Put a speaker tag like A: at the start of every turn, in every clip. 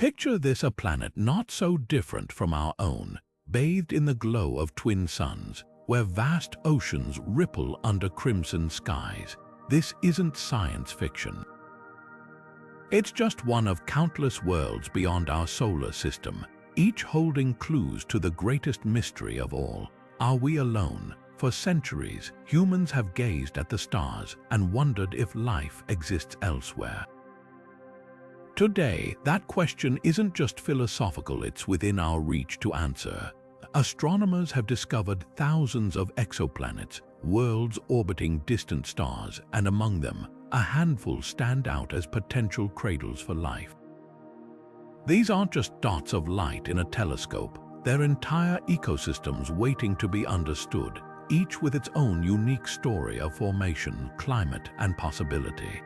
A: Picture this: a planet not so different from our own, bathed in the glow of twin suns, where vast oceans ripple under crimson skies. This isn't science fiction. It's just one of countless worlds beyond our solar system, each holding clues to the greatest mystery of all. Are we alone? For centuries, humans have gazed at the stars and wondered if life exists elsewhere. Today, that question isn't just philosophical, it's within our reach to answer. Astronomers have discovered thousands of exoplanets, worlds orbiting distant stars, and among them, a handful stand out as potential cradles for life. These aren't just dots of light in a telescope, they're entire ecosystems waiting to be understood, each with its own unique story of formation, climate, and possibility.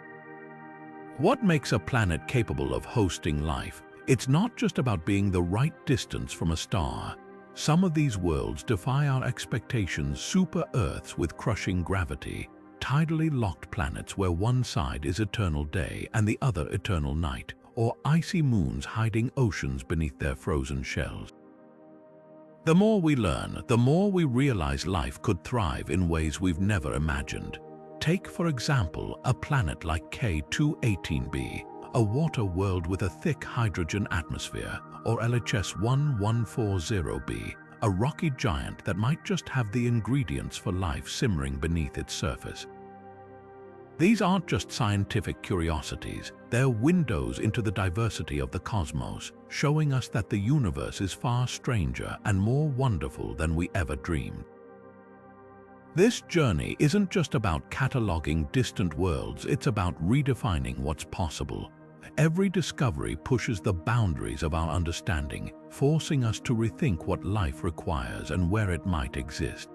A: What makes a planet capable of hosting life? It's not just about being the right distance from a star. Some of these worlds defy our expectations: super-Earths with crushing gravity, tidally locked planets where one side is eternal day and the other eternal night, or icy moons hiding oceans beneath their frozen shells. The more we learn, the more we realize life could thrive in ways we've never imagined. Take, for example, a planet like K218b, a water world with a thick hydrogen atmosphere, or LHS 1140b, a rocky giant that might just have the ingredients for life simmering beneath its surface. These aren't just scientific curiosities, they're windows into the diversity of the cosmos, showing us that the universe is far stranger and more wonderful than we ever dreamed. This journey isn't just about cataloging distant worlds, it's about redefining what's possible. Every discovery pushes the boundaries of our understanding, forcing us to rethink what life requires and where it might exist.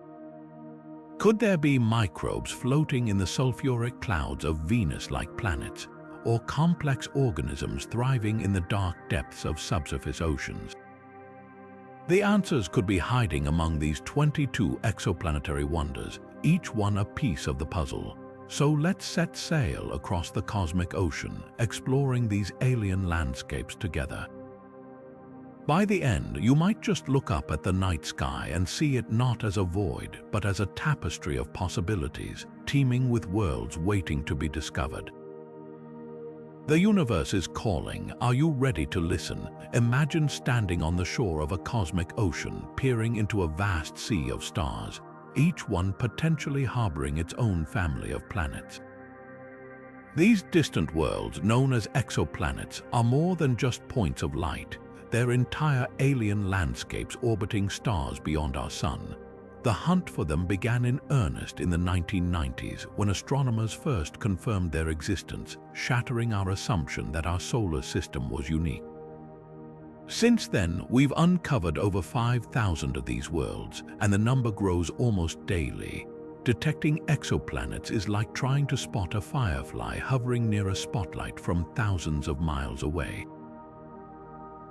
A: Could there be microbes floating in the sulfuric clouds of Venus-like planets, or complex organisms thriving in the dark depths of subsurface oceans? The answers could be hiding among these 22 exoplanetary wonders, each one a piece of the puzzle. So let's set sail across the cosmic ocean, exploring these alien landscapes together. By the end, you might just look up at the night sky and see it not as a void, but as a tapestry of possibilities, teeming with worlds waiting to be discovered. The universe is calling. Are you ready to listen? Imagine standing on the shore of a cosmic ocean, peering into a vast sea of stars, each one potentially harboring its own family of planets. These distant worlds, known as exoplanets, are more than just points of light. They're entire alien landscapes orbiting stars beyond our sun. The hunt for them began in earnest in the 1990s when astronomers first confirmed their existence, shattering our assumption that our solar system was unique. Since then, we've uncovered over 5,000 of these worlds, and the number grows almost daily. Detecting exoplanets is like trying to spot a firefly hovering near a spotlight from thousands of miles away.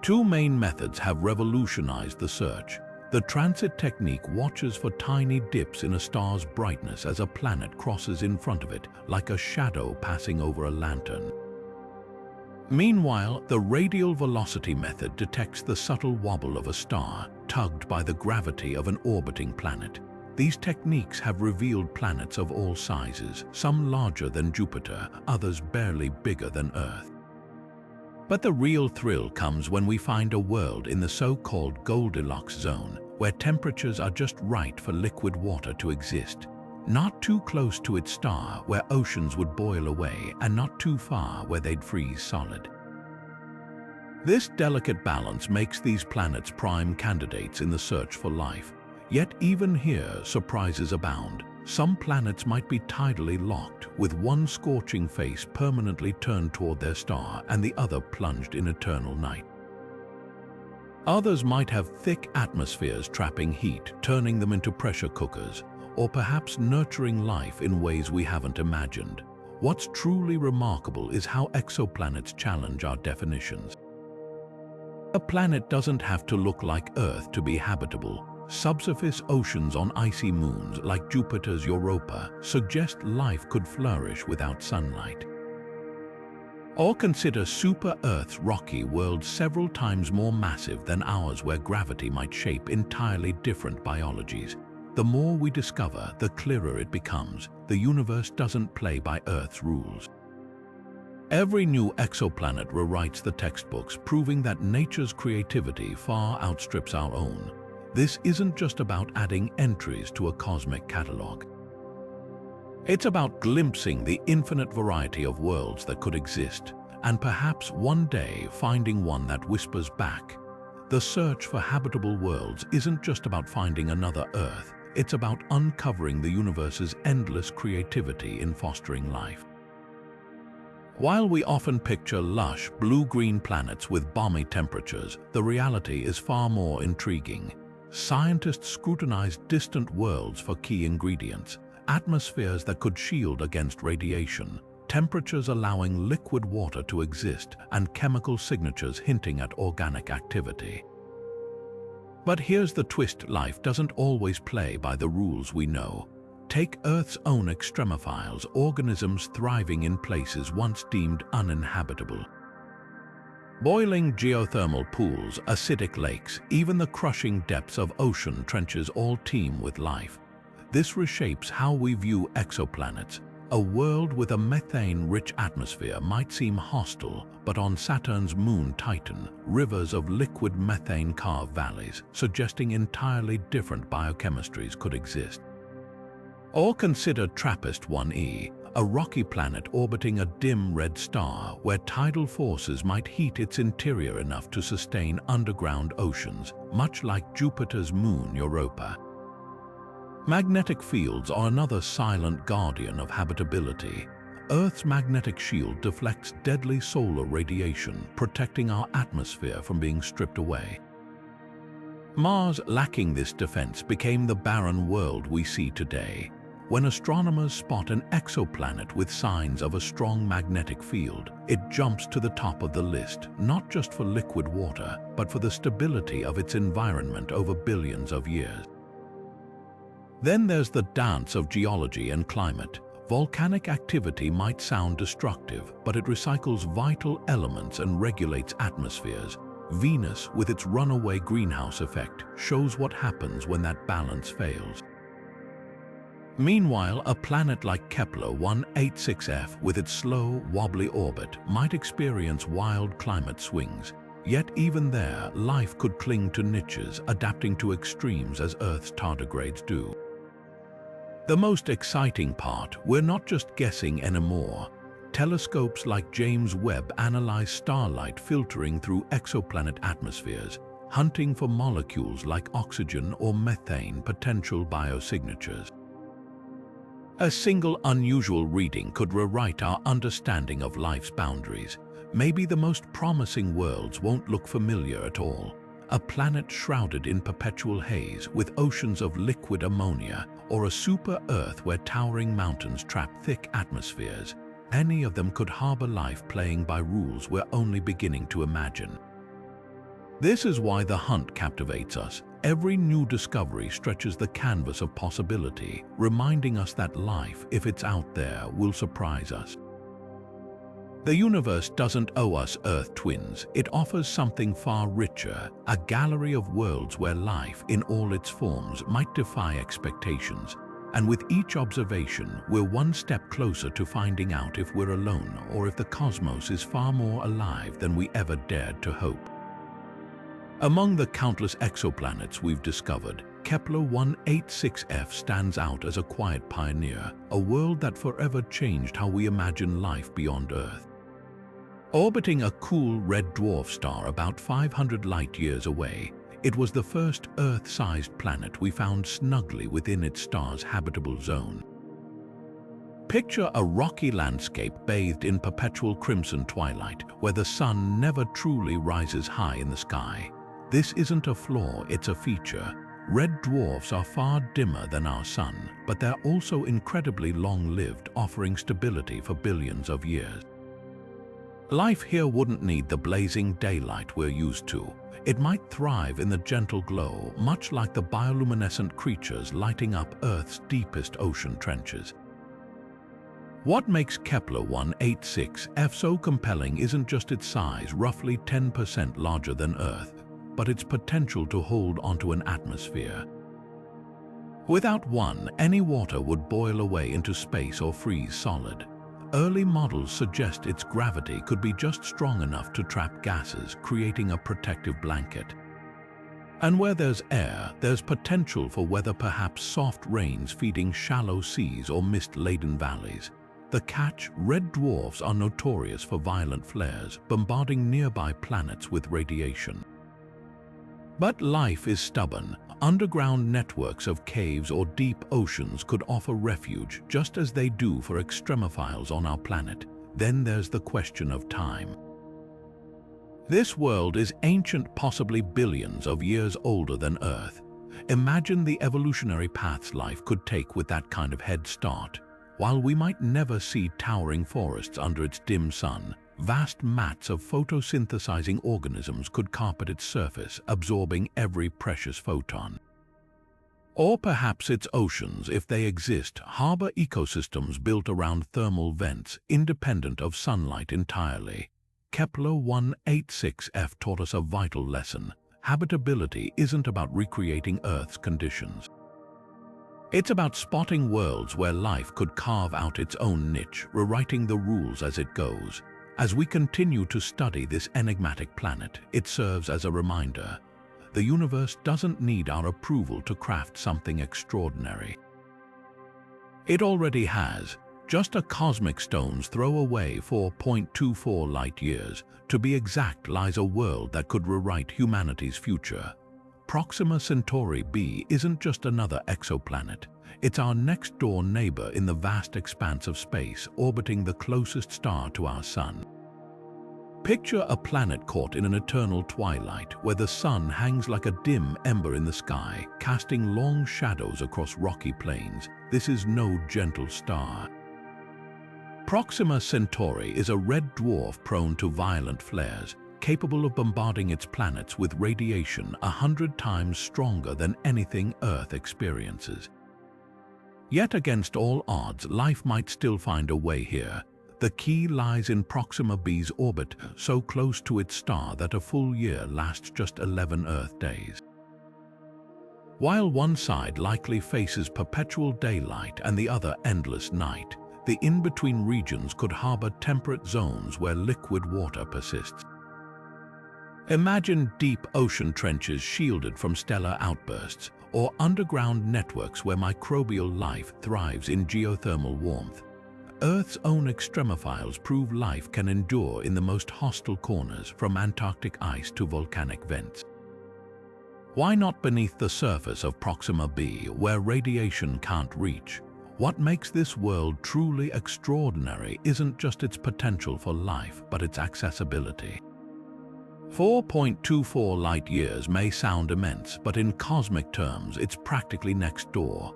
A: Two main methods have revolutionized the search. The transit technique watches for tiny dips in a star's brightness as a planet crosses in front of it, like a shadow passing over a lantern. Meanwhile, the radial velocity method detects the subtle wobble of a star, tugged by the gravity of an orbiting planet. These techniques have revealed planets of all sizes, some larger than Jupiter, others barely bigger than Earth. But the real thrill comes when we find a world in the so-called Goldilocks zone, where temperatures are just right for liquid water to exist. Not too close to its star, where oceans would boil away, and not too far, where they'd freeze solid. This delicate balance makes these planets prime candidates in the search for life. Yet even here, surprises abound. Some planets might be tidally locked, with one scorching face permanently turned toward their star and the other plunged in eternal night. Others might have thick atmospheres trapping heat, turning them into pressure cookers, or perhaps nurturing life in ways we haven't imagined. What's truly remarkable is how exoplanets challenge our definitions. A planet doesn't have to look like Earth to be habitable. Subsurface oceans on icy moons like Jupiter's Europa suggest life could flourish without sunlight. Or consider super-Earth's rocky worlds several times more massive than ours, where gravity might shape entirely different biologies. The more we discover, the clearer it becomes. The universe doesn't play by Earth's rules. Every new exoplanet rewrites the textbooks, proving that nature's creativity far outstrips our own. This isn't just about adding entries to a cosmic catalogue. It's about glimpsing the infinite variety of worlds that could exist, and perhaps one day finding one that whispers back. The search for habitable worlds isn't just about finding another Earth, it's about uncovering the universe's endless creativity in fostering life. While we often picture lush, blue-green planets with balmy temperatures, the reality is far more intriguing. Scientists scrutinize distant worlds for key ingredients: atmospheres that could shield against radiation, temperatures allowing liquid water to exist, and chemical signatures hinting at organic activity. But here's the twist: life doesn't always play by the rules we know. Take Earth's own extremophiles, organisms thriving in places once deemed uninhabitable. Boiling geothermal pools, acidic lakes, even the crushing depths of ocean trenches all teem with life. This reshapes how we view exoplanets. A world with a methane-rich atmosphere might seem hostile, but on Saturn's moon Titan, rivers of liquid methane carve valleys, suggesting entirely different biochemistries could exist. Or consider TRAPPIST-1e, a rocky planet orbiting a dim red star where tidal forces might heat its interior enough to sustain underground oceans, much like Jupiter's moon Europa. Magnetic fields are another silent guardian of habitability. Earth's magnetic shield deflects deadly solar radiation, protecting our atmosphere from being stripped away. Mars, lacking this defense, became the barren world we see today. When astronomers spot an exoplanet with signs of a strong magnetic field, it jumps to the top of the list, not just for liquid water, but for the stability of its environment over billions of years. Then there's the dance of geology and climate. Volcanic activity might sound destructive, but it recycles vital elements and regulates atmospheres. Venus, with its runaway greenhouse effect, shows what happens when that balance fails. Meanwhile, a planet like Kepler-186f, with its slow, wobbly orbit, might experience wild climate swings. Yet even there, life could cling to niches, adapting to extremes as Earth's tardigrades do. The most exciting part, we're not just guessing anymore. Telescopes like James Webb analyze starlight filtering through exoplanet atmospheres, hunting for molecules like oxygen or methane, potential biosignatures. A single unusual reading could rewrite our understanding of life's boundaries. Maybe the most promising worlds won't look familiar at all. A planet shrouded in perpetual haze with oceans of liquid ammonia, or a super-Earth where towering mountains trap thick atmospheres. Any of them could harbor life playing by rules we're only beginning to imagine. This is why the hunt captivates us. Every new discovery stretches the canvas of possibility, reminding us that life, if it's out there, will surprise us. The universe doesn't owe us Earth twins. It offers something far richer, a gallery of worlds where life, in all its forms, might defy expectations. And with each observation, we're one step closer to finding out if we're alone or if the cosmos is far more alive than we ever dared to hope. Among the countless exoplanets we've discovered, Kepler-186f stands out as a quiet pioneer, a world that forever changed how we imagine life beyond Earth. Orbiting a cool red dwarf star about 500 light-years away, it was the first Earth-sized planet we found snugly within its star's habitable zone. Picture a rocky landscape bathed in perpetual crimson twilight, where the sun never truly rises high in the sky. This isn't a flaw, it's a feature. Red dwarfs are far dimmer than our sun, but they're also incredibly long-lived, offering stability for billions of years. Life here wouldn't need the blazing daylight we're used to. It might thrive in the gentle glow, much like the bioluminescent creatures lighting up Earth's deepest ocean trenches. What makes Kepler 186f so compelling isn't just its size, roughly 10% larger than Earth, but its potential to hold onto an atmosphere. Without one, any water would boil away into space or freeze solid. Early models suggest its gravity could be just strong enough to trap gases, creating a protective blanket. And where there's air, there's potential for weather, perhaps soft rains feeding shallow seas or mist-laden valleys. The catch: red dwarfs are notorious for violent flares, bombarding nearby planets with radiation. But life is stubborn. Underground networks of caves or deep oceans could offer refuge, just as they do for extremophiles on our planet. Then there's the question of time. This world is ancient, possibly billions of years older than Earth. Imagine the evolutionary paths life could take with that kind of head start. While we might never see towering forests under its dim sun, vast mats of photosynthesizing organisms could carpet its surface, absorbing every precious photon. Or perhaps its oceans, if they exist, harbor ecosystems built around thermal vents, independent of sunlight entirely. Kepler 186f taught us a vital lesson. Habitability isn't about recreating Earth's conditions. It's about spotting worlds where life could carve out its own niche, rewriting the rules as it goes. As we continue to study this enigmatic planet, it serves as a reminder: the universe doesn't need our approval to craft something extraordinary. It already has. Just a cosmic stone's throw away, 4.24 light-years. To be exact, lies a world that could rewrite humanity's future. Proxima Centauri b isn't just another exoplanet. It's our next-door neighbor in the vast expanse of space, orbiting the closest star to our Sun. Picture a planet caught in an eternal twilight, where the sun hangs like a dim ember in the sky, casting long shadows across rocky plains. This is no gentle star. Proxima Centauri is a red dwarf prone to violent flares, capable of bombarding its planets with radiation 100 times stronger than anything Earth experiences. Yet against all odds, life might still find a way here. The key lies in Proxima b's orbit, so close to its star that a full year lasts just 11 Earth days. While one side likely faces perpetual daylight and the other endless night, the in-between regions could harbor temperate zones where liquid water persists. Imagine deep ocean trenches shielded from stellar outbursts, or underground networks where microbial life thrives in geothermal warmth. Earth's own extremophiles prove life can endure in the most hostile corners, from Antarctic ice to volcanic vents. Why not beneath the surface of Proxima b, where radiation can't reach? What makes this world truly extraordinary isn't just its potential for life, but its accessibility. 4.24 light-years may sound immense, but in cosmic terms, it's practically next door.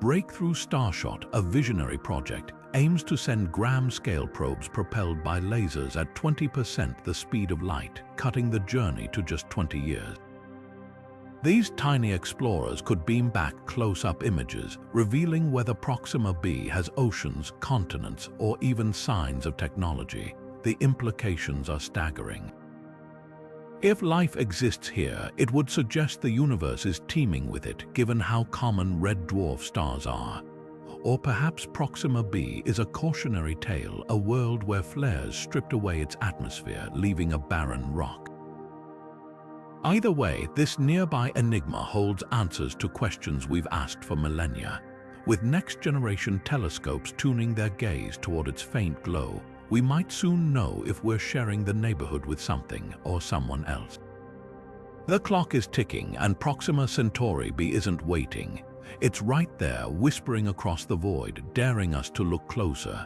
A: Breakthrough Starshot, a visionary project, aims to send gram-scale probes propelled by lasers at 20% the speed of light, cutting the journey to just 20 years. These tiny explorers could beam back close-up images, revealing whether Proxima b has oceans, continents, or even signs of technology. The implications are staggering. If life exists here, it would suggest the universe is teeming with it, given how common red dwarf stars are. Or perhaps Proxima b is a cautionary tale, a world where flares stripped away its atmosphere, leaving a barren rock. Either way, this nearby enigma holds answers to questions we've asked for millennia. With next-generation telescopes tuning their gaze toward its faint glow, we might soon know if we're sharing the neighborhood with something or someone else. The clock is ticking, and Proxima Centauri b isn't waiting. It's right there, whispering across the void, daring us to look closer.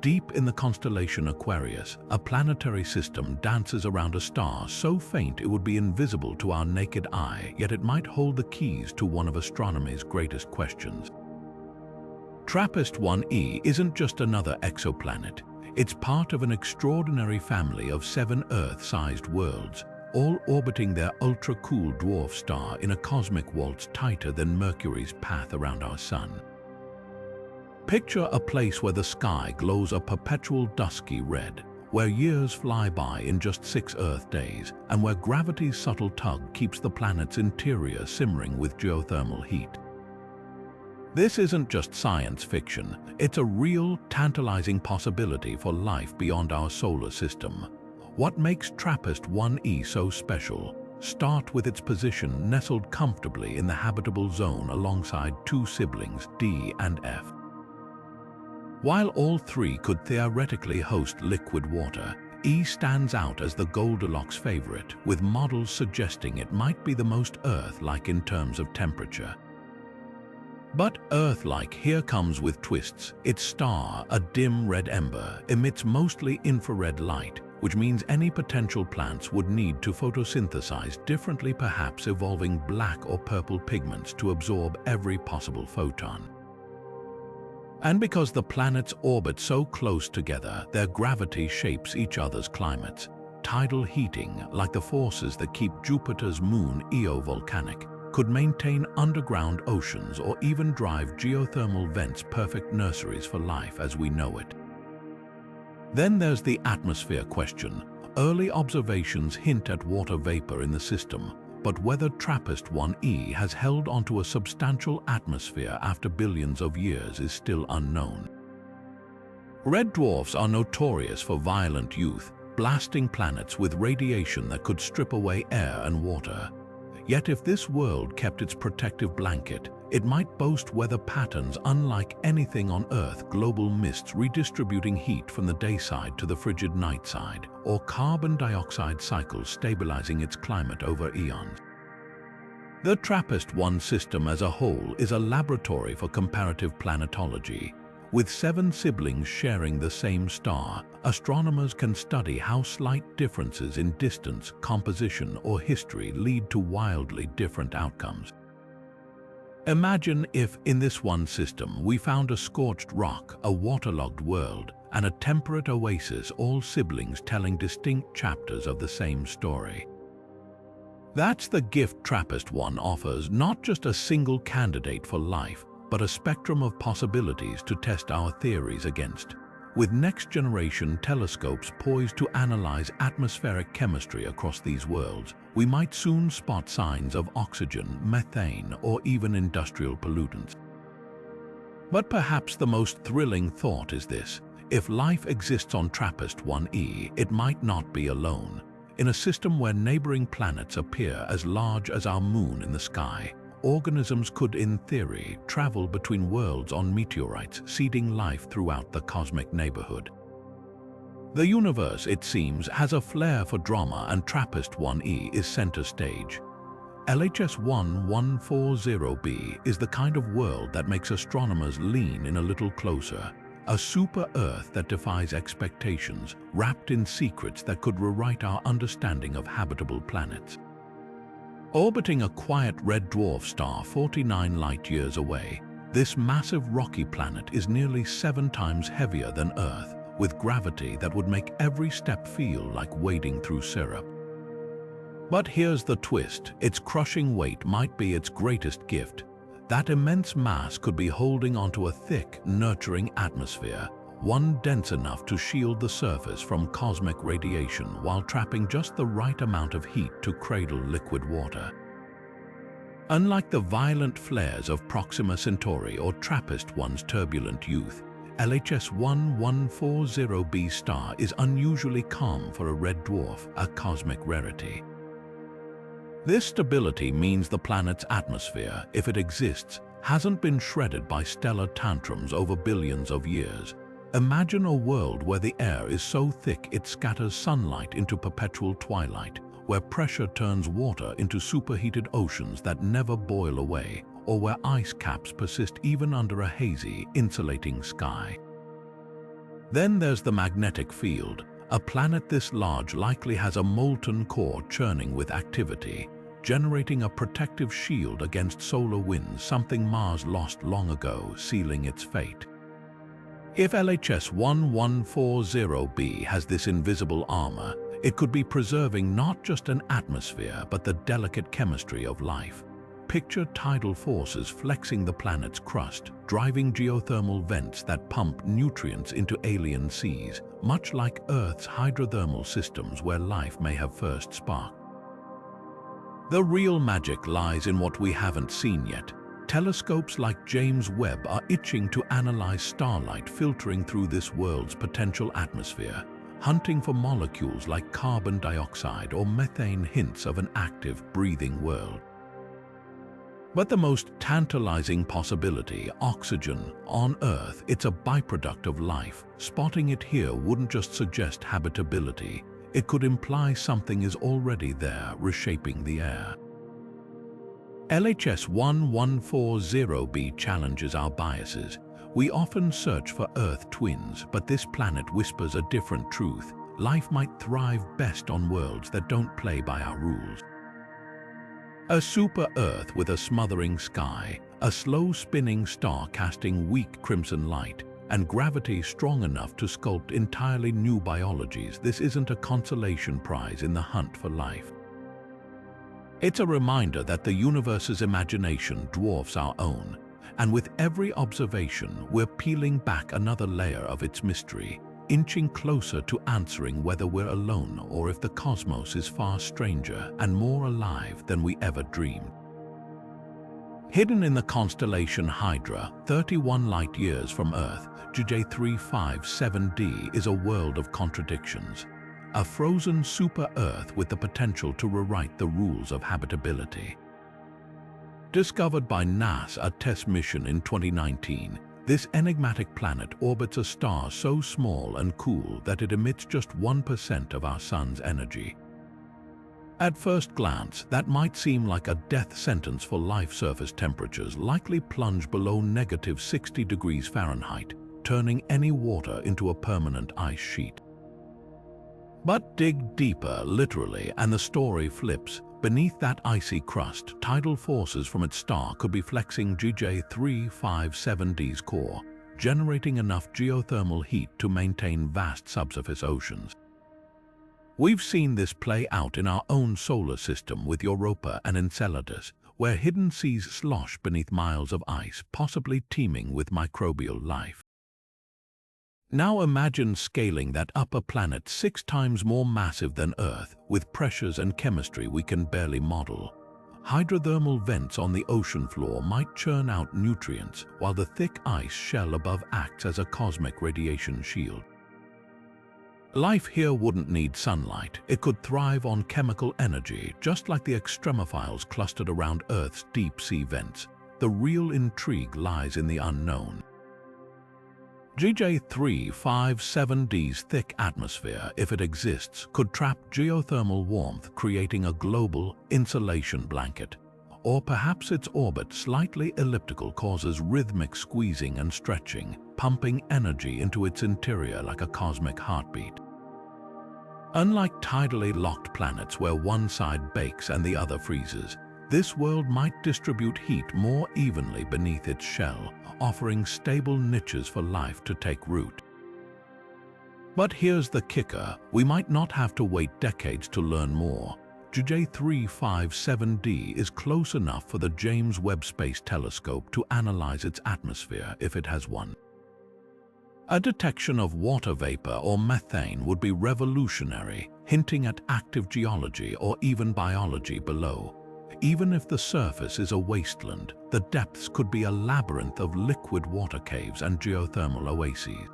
A: Deep in the constellation Aquarius, a planetary system dances around a star so faint it would be invisible to our naked eye, yet it might hold the keys to one of astronomy's greatest questions. TRAPPIST-1e isn't just another exoplanet. It's part of an extraordinary family of 7 Earth-sized worlds, all orbiting their ultra-cool dwarf star in a cosmic waltz tighter than Mercury's path around our Sun. Picture a place where the sky glows a perpetual dusky red, where years fly by in just 6 Earth days, and where gravity's subtle tug keeps the planet's interior simmering with geothermal heat. This isn't just science fiction, it's a real, tantalizing possibility for life beyond our solar system. What makes TRAPPIST-1e so special? Start with its position nestled comfortably in the habitable zone alongside 2 siblings, D and F. While all 3 could theoretically host liquid water, E stands out as the Goldilocks favorite, with models suggesting it might be the most Earth-like in terms of temperature. But Earth-like here comes with twists. Its star, a dim red ember, emits mostly infrared light, which means any potential plants would need to photosynthesize differently, perhaps evolving black or purple pigments to absorb every possible photon. And because the planets orbit so close together, their gravity shapes each other's climates. Tidal heating, like the forces that keep Jupiter's moon Io volcanic, could maintain underground oceans or even drive geothermal vents, perfect nurseries for life as we know it. Then there's the atmosphere question. Early observations hint at water vapor in the system, but whether TRAPPIST-1e has held onto a substantial atmosphere after billions of years is still unknown. Red dwarfs are notorious for violent youth, blasting planets with radiation that could strip away air and water. Yet if this world kept its protective blanket, it might boast weather patterns unlike anything on Earth, global mists redistributing heat from the day side to the frigid night side, or carbon dioxide cycles stabilizing its climate over eons. The TRAPPIST-1 system as a whole is a laboratory for comparative planetology. With 7 siblings sharing the same star, astronomers can study how slight differences in distance, composition, or history lead to wildly different outcomes. Imagine if, in this one system, we found a scorched rock, a waterlogged world, and a temperate oasis, all siblings telling distinct chapters of the same story. That's the gift TRAPPIST-1 offers, not just a single candidate for life, but a spectrum of possibilities to test our theories against. With next-generation telescopes poised to analyze atmospheric chemistry across these worlds, we might soon spot signs of oxygen, methane, or even industrial pollutants. But perhaps the most thrilling thought is this: if life exists on TRAPPIST-1e, it might not be alone. In a system where neighboring planets appear as large as our moon in the sky, organisms could, in theory, travel between worlds on meteorites, seeding life throughout the cosmic neighborhood. The universe, it seems, has a flair for drama, and TRAPPIST-1e is center stage. LHS-1140b is the kind of world that makes astronomers lean in a little closer. A super-Earth that defies expectations, wrapped in secrets that could rewrite our understanding of habitable planets. Orbiting a quiet red dwarf star 49 light-years away, this massive rocky planet is nearly 7 times heavier than Earth, with gravity that would make every step feel like wading through syrup. But here's the twist: its crushing weight might be its greatest gift. That immense mass could be holding onto a thick, nurturing atmosphere, one dense enough to shield the surface from cosmic radiation while trapping just the right amount of heat to cradle liquid water. Unlike the violent flares of Proxima Centauri or TRAPPIST-1's turbulent youth, LHS-1140b star is unusually calm for a red dwarf, a cosmic rarity. This stability means the planet's atmosphere, if it exists, hasn't been shredded by stellar tantrums over billions of years. Imagine a world where the air is so thick it scatters sunlight into perpetual twilight, where pressure turns water into superheated oceans that never boil away, or where ice caps persist even under a hazy, insulating sky. Then there's the magnetic field. A planet this large likely has a molten core churning with activity, generating a protective shield against solar winds, something Mars lost long ago, sealing its fate. If LHS-1140b has this invisible armor, it could be preserving not just an atmosphere but the delicate chemistry of life. Picture tidal forces flexing the planet's crust, driving geothermal vents that pump nutrients into alien seas, much like Earth's hydrothermal systems where life may have first sparked. The real magic lies in what we haven't seen yet. Telescopes like James Webb are itching to analyze starlight filtering through this world's potential atmosphere, hunting for molecules like carbon dioxide or methane, hints of an active, breathing world. But the most tantalizing possibility, oxygen, on Earth, it's a byproduct of life. Spotting it here wouldn't just suggest habitability, it could imply something is already there, reshaping the air. LHS 1140b challenges our biases. We often search for Earth twins, but this planet whispers a different truth. Life might thrive best on worlds that don't play by our rules. A super-Earth with a smothering sky, a slow-spinning star casting weak crimson light, and gravity strong enough to sculpt entirely new biologies. This isn't a consolation prize in the hunt for life. It's a reminder that the universe's imagination dwarfs our own, and with every observation, we're peeling back another layer of its mystery, inching closer to answering whether we're alone or if the cosmos is far stranger and more alive than we ever dreamed. Hidden in the constellation Hydra, 31 light-years from Earth, TOI-700D is a world of contradictions. A frozen super-Earth with the potential to rewrite the rules of habitability. Discovered by NASA test mission in 2019, this enigmatic planet orbits a star so small and cool that it emits just 1% of our Sun's energy. At first glance, that might seem like a death sentence for life. Surface temperatures likely plunge below -60 degrees Fahrenheit, turning any water into a permanent ice sheet. But dig deeper, literally, and the story flips. Beneath that icy crust, tidal forces from its star could be flexing TOI-700D's core, generating enough geothermal heat to maintain vast subsurface oceans. We've seen this play out in our own solar system with Europa and Enceladus, where hidden seas slosh beneath miles of ice, possibly teeming with microbial life. Now imagine scaling that upper planet 6 times more massive than Earth, with pressures and chemistry we can barely model. Hydrothermal vents on the ocean floor might churn out nutrients, while the thick ice shell above acts as a cosmic radiation shield. Life here wouldn't need sunlight. It could thrive on chemical energy, just like the extremophiles clustered around Earth's deep-sea vents. The real intrigue lies in the unknown. TOI-700D's thick atmosphere, if it exists, could trap geothermal warmth, creating a global insulation blanket. Or perhaps its orbit, slightly elliptical, causes rhythmic squeezing and stretching, pumping energy into its interior like a cosmic heartbeat. Unlike tidally locked planets where one side bakes and the other freezes, this world might distribute heat more evenly beneath its shell, offering stable niches for life to take root. But here's the kicker: we might not have to wait decades to learn more. TOI-700D is close enough for the James Webb Space Telescope to analyze its atmosphere, if it has one. A detection of water vapor or methane would be revolutionary, hinting at active geology or even biology below. Even if the surface is a wasteland, the depths could be a labyrinth of liquid water caves and geothermal oases.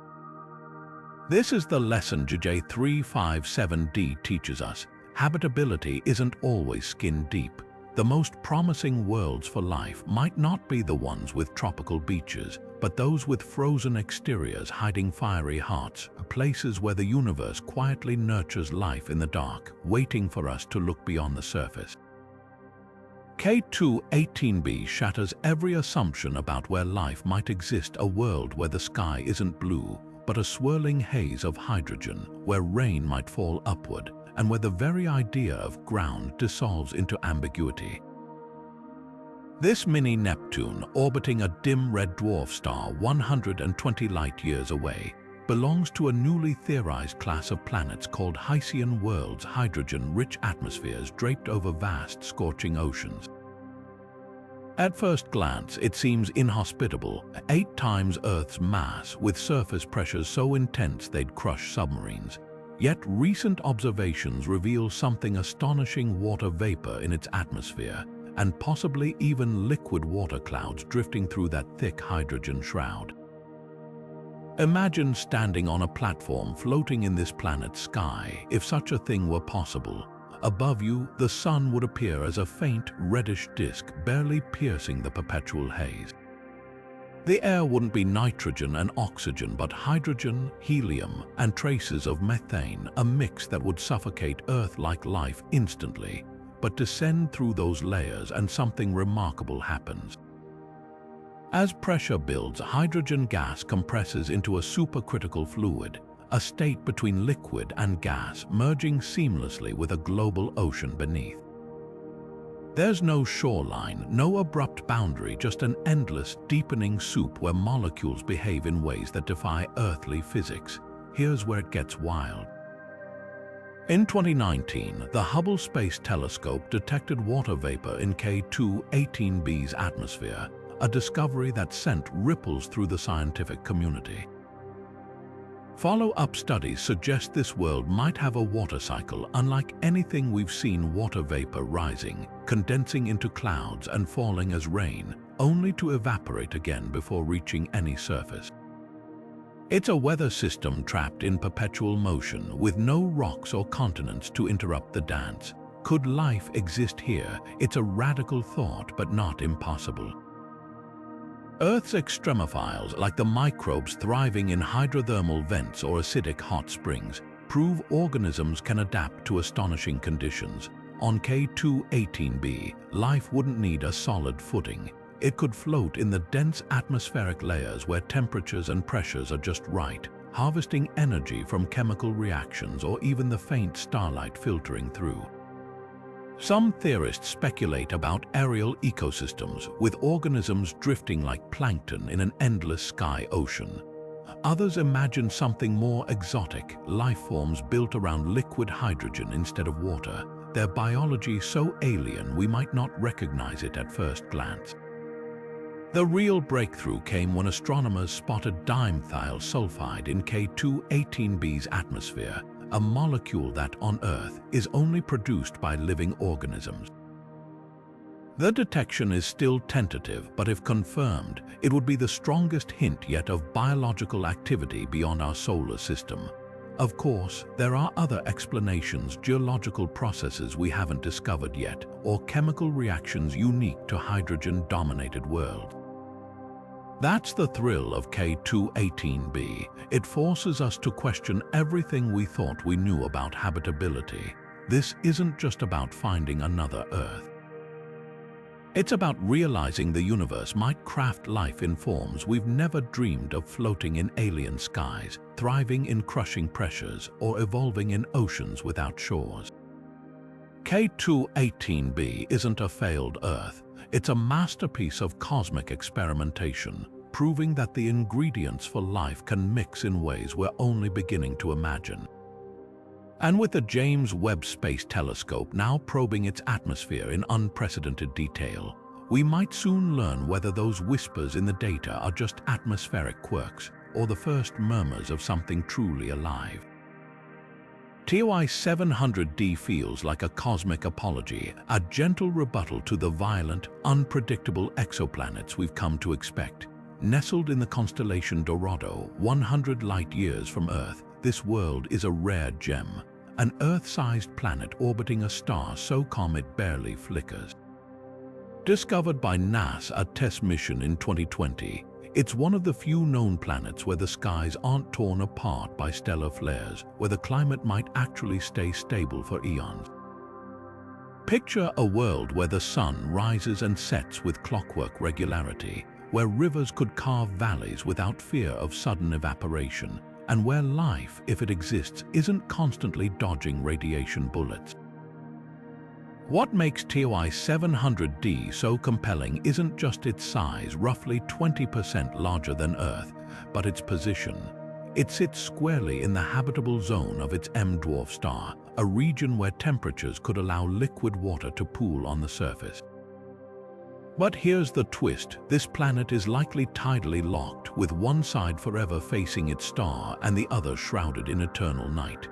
A: This is the lesson TOI-700D teaches us. Habitability isn't always skin deep. The most promising worlds for life might not be the ones with tropical beaches, but those with frozen exteriors hiding fiery hearts, places where the universe quietly nurtures life in the dark, waiting for us to look beyond the surface. K2-18b shatters every assumption about where life might exist, a world where the sky isn't blue, but a swirling haze of hydrogen, where rain might fall upward, and where the very idea of ground dissolves into ambiguity. This mini Neptune, orbiting a dim red dwarf star 120 light-years away, belongs to a newly theorized class of planets called Hycian worlds, hydrogen-rich atmospheres draped over vast, scorching oceans. At first glance, it seems inhospitable, 8 times Earth's mass, with surface pressures so intense they'd crush submarines. Yet recent observations reveal something astonishing: water vapor in its atmosphere, and possibly even liquid water clouds drifting through that thick hydrogen shroud. Imagine standing on a platform floating in this planet's sky, if such a thing were possible. Above you, the sun would appear as a faint, reddish disk barely piercing the perpetual haze. The air wouldn't be nitrogen and oxygen, but hydrogen, helium, and traces of methane, a mix that would suffocate Earth-like life instantly. But descend through those layers and something remarkable happens. As pressure builds, hydrogen gas compresses into a supercritical fluid, a state between liquid and gas, merging seamlessly with a global ocean beneath. There's no shoreline, no abrupt boundary, just an endless, deepening soup where molecules behave in ways that defy earthly physics. Here's where it gets wild. In 2019, the Hubble Space Telescope detected water vapor in K2-18b's atmosphere, a discovery that sent ripples through the scientific community. Follow-up studies suggest this world might have a water cycle unlike anything we've seen: water vapor rising, condensing into clouds and falling as rain, only to evaporate again before reaching any surface. It's a weather system trapped in perpetual motion, with no rocks or continents to interrupt the dance. Could life exist here? It's a radical thought, but not impossible. Earth's extremophiles, like the microbes thriving in hydrothermal vents or acidic hot springs, prove organisms can adapt to astonishing conditions. On K2-18b, life wouldn't need a solid footing. It could float in the dense atmospheric layers where temperatures and pressures are just right, harvesting energy from chemical reactions or even the faint starlight filtering through. Some theorists speculate about aerial ecosystems, with organisms drifting like plankton in an endless sky ocean. Others imagine something more exotic: life forms built around liquid hydrogen instead of water, their biology so alien we might not recognize it at first glance. The real breakthrough came when astronomers spotted dimethyl sulfide in K2-18b's atmosphere, a molecule that, on Earth, is only produced by living organisms. The detection is still tentative, but if confirmed, it would be the strongest hint yet of biological activity beyond our solar system. Of course, there are other explanations: geological processes we haven't discovered yet, or chemical reactions unique to hydrogen-dominated worlds. That's the thrill of K2-18b. It forces us to question everything we thought we knew about habitability. This isn't just about finding another Earth. It's about realizing the universe might craft life in forms we've never dreamed of, floating in alien skies, thriving in crushing pressures, or evolving in oceans without shores. K2-18b isn't a failed Earth. It's a masterpiece of cosmic experimentation, proving that the ingredients for life can mix in ways we're only beginning to imagine. And with the James Webb Space Telescope now probing its atmosphere in unprecedented detail, we might soon learn whether those whispers in the data are just atmospheric quirks or the first murmurs of something truly alive. TOI-700D feels like a cosmic apology, a gentle rebuttal to the violent, unpredictable exoplanets we've come to expect. Nestled in the constellation Dorado, 100 light-years from Earth, this world is a rare gem, an Earth-sized planet orbiting a star so calm it barely flickers. Discovered by NASA, a test mission in 2020, it's one of the few known planets where the skies aren't torn apart by stellar flares, where the climate might actually stay stable for eons. Picture a world where the sun rises and sets with clockwork regularity, where rivers could carve valleys without fear of sudden evaporation, and where life, if it exists, isn't constantly dodging radiation bullets. What makes TOI-700D so compelling isn't just its size, roughly 20% larger than Earth, but its position. It sits squarely in the habitable zone of its M-dwarf star, a region where temperatures could allow liquid water to pool on the surface. But here's the twist. This planet is likely tidally locked, with one side forever facing its star and the other shrouded in eternal night.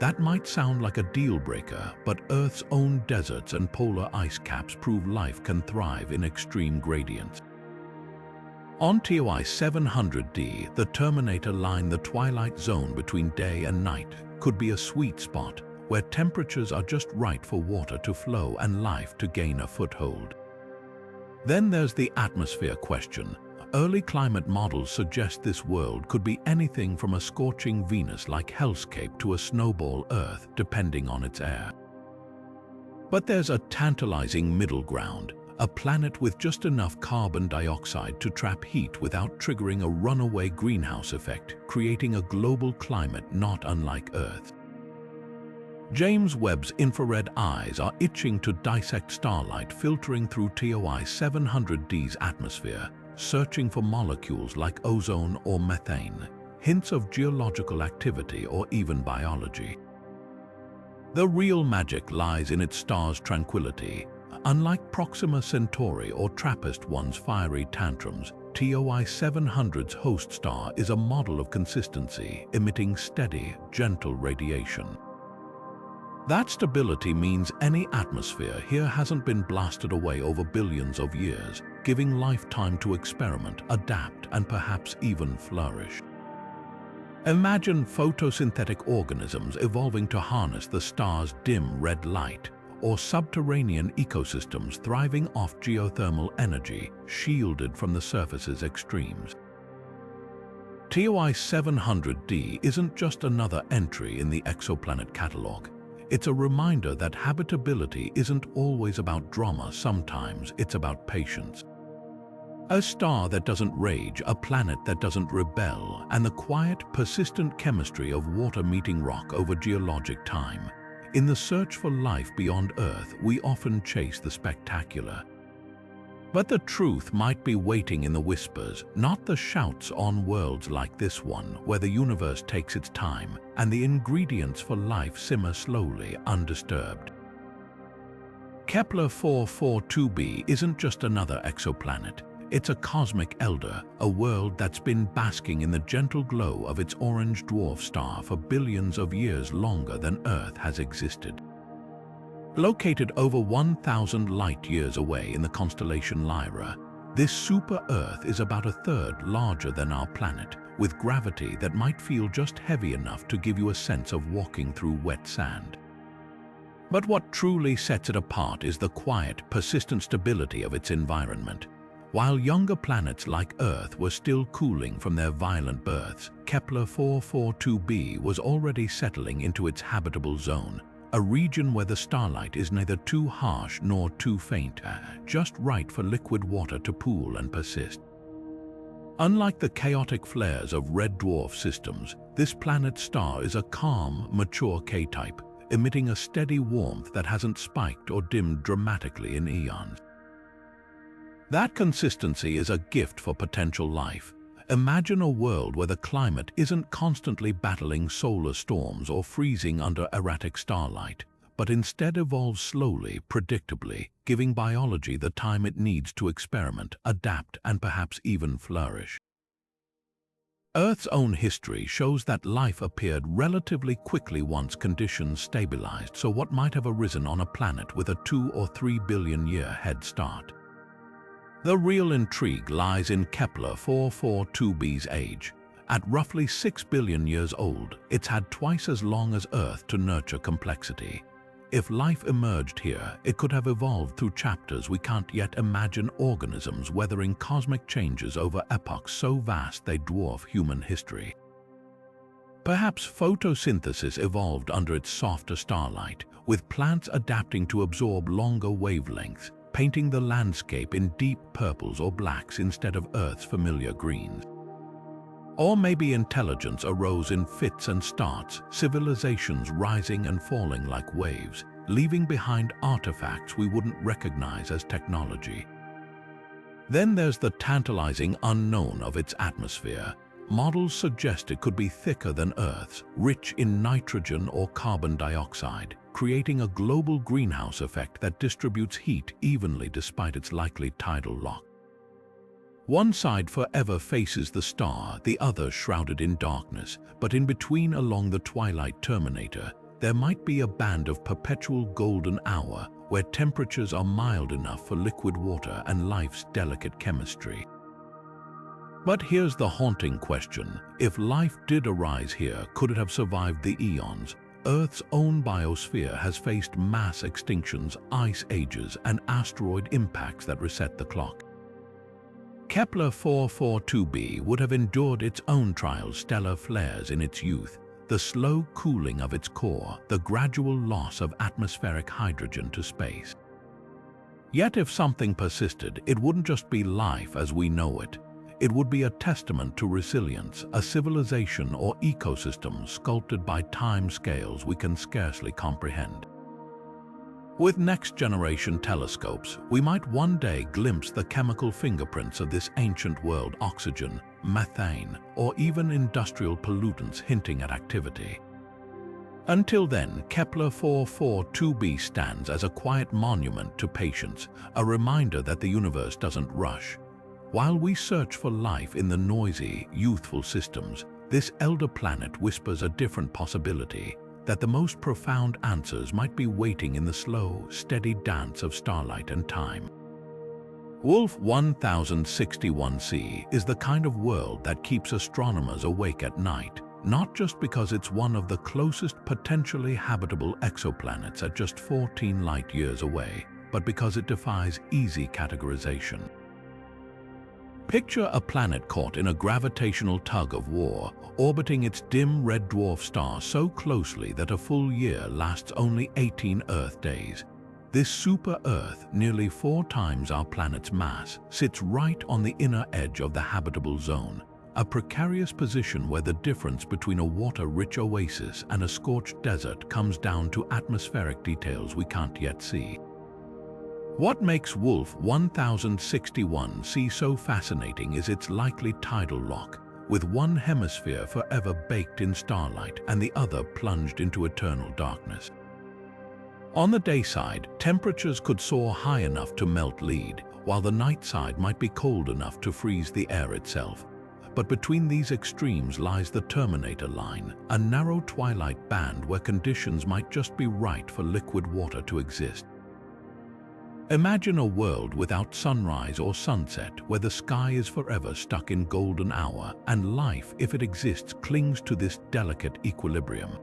A: That might sound like a deal-breaker, but Earth's own deserts and polar ice caps prove life can thrive in extreme gradients. On TOI-700D, the Terminator line, the twilight zone between day and night, could be a sweet spot where temperatures are just right for water to flow and life to gain a foothold. Then there's the atmosphere question. Early climate models suggest this world could be anything from a scorching Venus-like hellscape to a snowball Earth, depending on its air. But there's a tantalizing middle ground, a planet with just enough carbon dioxide to trap heat without triggering a runaway greenhouse effect, creating a global climate not unlike Earth. James Webb's infrared eyes are itching to dissect starlight filtering through TOI-700D's atmosphere, searching for molecules like ozone or methane, hints of geological activity or even biology. The real magic lies in its star's tranquility. Unlike Proxima Centauri or TRAPPIST-1's fiery tantrums, TOI-700's host star is a model of consistency, emitting steady, gentle radiation. That stability means any atmosphere here hasn't been blasted away over billions of years, giving life time to experiment, adapt, and perhaps even flourish. Imagine photosynthetic organisms evolving to harness the star's dim red light, or subterranean ecosystems thriving off geothermal energy, shielded from the surface's extremes. TOI-700D isn't just another entry in the exoplanet catalog. It's a reminder that habitability isn't always about drama, sometimes it's about patience. A star that doesn't rage, a planet that doesn't rebel, and the quiet, persistent chemistry of water meeting rock over geologic time. In the search for life beyond Earth, we often chase the spectacular. But the truth might be waiting in the whispers, not the shouts on worlds like this one, where the universe takes its time and the ingredients for life simmer slowly, undisturbed. Kepler 442b isn't just another exoplanet. It's a cosmic elder, a world that's been basking in the gentle glow of its orange dwarf star for billions of years longer than Earth has existed. Located over 1,000 light-years away in the constellation Lyra, this super-Earth is about a third larger than our planet, with gravity that might feel just heavy enough to give you a sense of walking through wet sand. But what truly sets it apart is the quiet, persistent stability of its environment. While younger planets like Earth were still cooling from their violent births, Kepler 442b was already settling into its habitable zone, a region where the starlight is neither too harsh nor too faint, just right for liquid water to pool and persist. Unlike the chaotic flares of red dwarf systems, this planet's star is a calm, mature K-type, emitting a steady warmth that hasn't spiked or dimmed dramatically in eons. That consistency is a gift for potential life. Imagine a world where the climate isn't constantly battling solar storms or freezing under erratic starlight, but instead evolves slowly, predictably, giving biology the time it needs to experiment, adapt, and perhaps even flourish. Earth's own history shows that life appeared relatively quickly once conditions stabilized, so what might have arisen on a planet with a 2 or 3 billion year head start? The real intrigue lies in Kepler 442b's age. At roughly 6 billion years old, it's had twice as long as Earth to nurture complexity. If life emerged here, it could have evolved through chapters we can't yet imagine, organisms weathering cosmic changes over epochs so vast they dwarf human history. Perhaps photosynthesis evolved under its softer starlight, with plants adapting to absorb longer wavelengths, painting the landscape in deep purples or blacks instead of Earth's familiar greens. Or maybe intelligence arose in fits and starts, civilizations rising and falling like waves, leaving behind artifacts we wouldn't recognize as technology. Then there's the tantalizing unknown of its atmosphere. Models suggest it could be thicker than Earth's, rich in nitrogen or carbon dioxide, creating a global greenhouse effect that distributes heat evenly despite its likely tidal lock. One side forever faces the star, the other shrouded in darkness, but in between along the twilight terminator, there might be a band of perpetual golden hour where temperatures are mild enough for liquid water and life's delicate chemistry. But here's the haunting question. If life did arise here, could it have survived the eons? Earth's own biosphere has faced mass extinctions, ice ages, and asteroid impacts that reset the clock. Kepler 442b would have endured its own trials, stellar flares in its youth, the slow cooling of its core, the gradual loss of atmospheric hydrogen to space. Yet if something persisted, it wouldn't just be life as we know it. It would be a testament to resilience, a civilization or ecosystem sculpted by time scales we can scarcely comprehend. With next-generation telescopes, we might one day glimpse the chemical fingerprints of this ancient world: oxygen, methane, or even industrial pollutants hinting at activity. Until then, Kepler 442b stands as a quiet monument to patience, a reminder that the universe doesn't rush. While we search for life in the noisy, youthful systems, this elder planet whispers a different possibility, that the most profound answers might be waiting in the slow, steady dance of starlight and time. Wolf 1061c is the kind of world that keeps astronomers awake at night, not just because it's one of the closest potentially habitable exoplanets at just 14 light-years away, but because it defies easy categorization. Picture a planet caught in a gravitational tug-of-war, orbiting its dim red dwarf star so closely that a full year lasts only 18 Earth days. This super-Earth, nearly 4 times our planet's mass, sits right on the inner edge of the habitable zone, a precarious position where the difference between a water-rich oasis and a scorched desert comes down to atmospheric details we can't yet see. What makes Wolf 1061c so fascinating is its likely tidal lock, with one hemisphere forever baked in starlight and the other plunged into eternal darkness. On the day side, temperatures could soar high enough to melt lead, while the night side might be cold enough to freeze the air itself. But between these extremes lies the terminator line, a narrow twilight band where conditions might just be right for liquid water to exist. Imagine a world without sunrise or sunset, where the sky is forever stuck in golden hour, and life, if it exists, clings to this delicate equilibrium.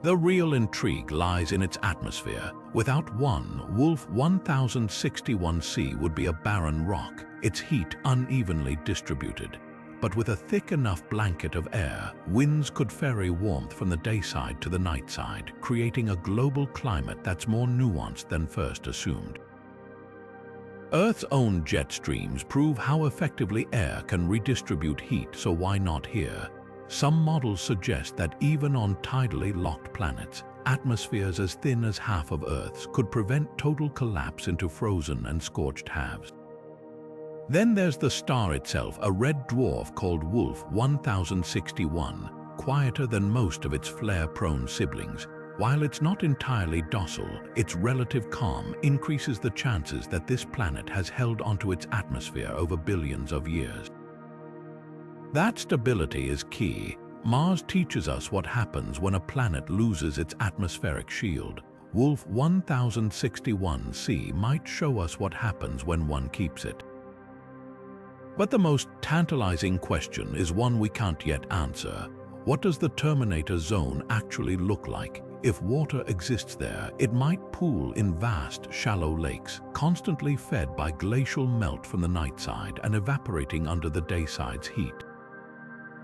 A: The real intrigue lies in its atmosphere. Without one, Wolf 1061c would be a barren rock, its heat unevenly distributed. But with a thick enough blanket of air, winds could ferry warmth from the day side to the night side, creating a global climate that's more nuanced than first assumed. Earth's own jet streams prove how effectively air can redistribute heat, so why not here? Some models suggest that even on tidally locked planets, atmospheres as thin as half of Earth's could prevent total collapse into frozen and scorched halves. Then there's the star itself, a red dwarf called Wolf 1061, quieter than most of its flare-prone siblings. While it's not entirely docile, its relative calm increases the chances that this planet has held onto its atmosphere over billions of years. That stability is key. Mars teaches us what happens when a planet loses its atmospheric shield. Wolf 1061c might show us what happens when one keeps it. But the most tantalizing question is one we can't yet answer. What does the terminator zone actually look like? If water exists there, it might pool in vast, shallow lakes, constantly fed by glacial melt from the night side and evaporating under the day side's heat.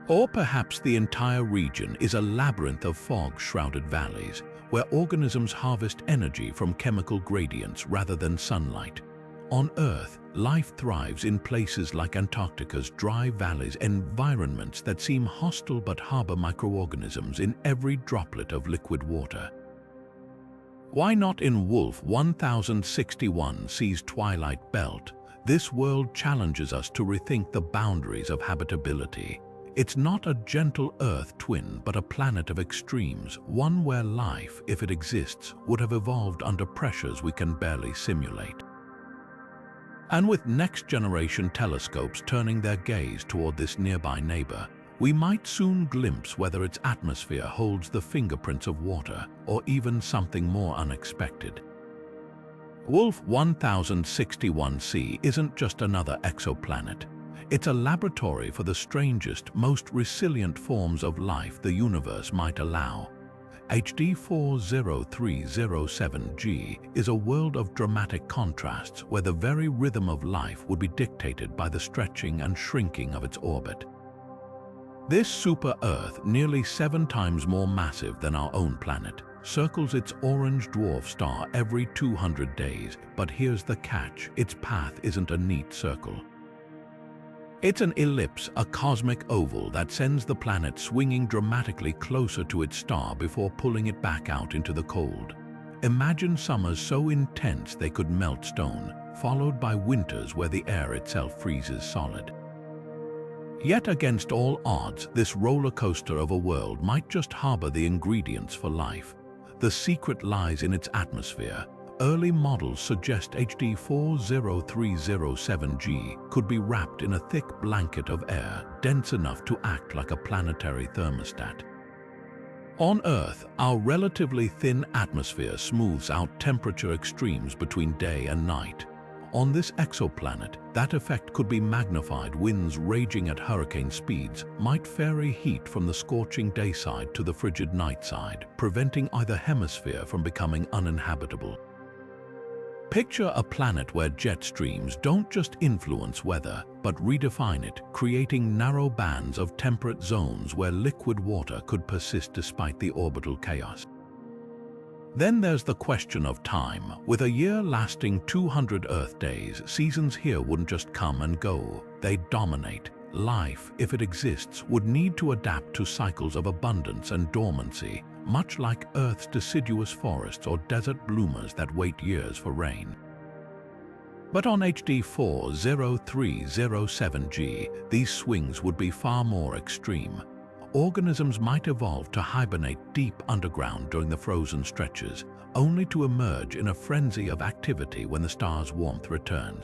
A: Or perhaps the entire region is a labyrinth of fog-shrouded valleys, where organisms harvest energy from chemical gradients rather than sunlight. On Earth, life thrives in places like Antarctica's dry valleys, environments that seem hostile but harbor microorganisms in every droplet of liquid water. Why not in Wolf 1061c's twilight belt? This world challenges us to rethink the boundaries of habitability. It's not a gentle Earth twin, but a planet of extremes, one where life, if it exists, would have evolved under pressures we can barely simulate. And with next-generation telescopes turning their gaze toward this nearby neighbor, we might soon glimpse whether its atmosphere holds the fingerprints of water or even something more unexpected. Wolf 1061c isn't just another exoplanet. It's a laboratory for the strangest, most resilient forms of life the universe might allow. HD 40307G is a world of dramatic contrasts where the very rhythm of life would be dictated by the stretching and shrinking of its orbit. This super-Earth, nearly 7 times more massive than our own planet, circles its orange dwarf star every 200 days, but here's the catch: its path isn't a neat circle. It's an ellipse, a cosmic oval that sends the planet swinging dramatically closer to its star before pulling it back out into the cold. Imagine summers so intense they could melt stone, followed by winters where the air itself freezes solid. Yet against all odds, this roller coaster of a world might just harbor the ingredients for life. The secret lies in its atmosphere. Early models suggest HD 40307G could be wrapped in a thick blanket of air, dense enough to act like a planetary thermostat. On Earth, our relatively thin atmosphere smooths out temperature extremes between day and night. On this exoplanet, that effect could be magnified. Winds raging at hurricane speeds might ferry heat from the scorching day side to the frigid night side, preventing either hemisphere from becoming uninhabitable. Picture a planet where jet streams don't just influence weather, but redefine it, creating narrow bands of temperate zones where liquid water could persist despite the orbital chaos. Then there's the question of time. With a year lasting 200 Earth days, seasons here wouldn't just come and go, they'd dominate. Life, if it exists, would need to adapt to cycles of abundance and dormancy, much like Earth's deciduous forests or desert bloomers that wait years for rain. But on HD 40307G, these swings would be far more extreme. Organisms might evolve to hibernate deep underground during the frozen stretches, only to emerge in a frenzy of activity when the star's warmth returns.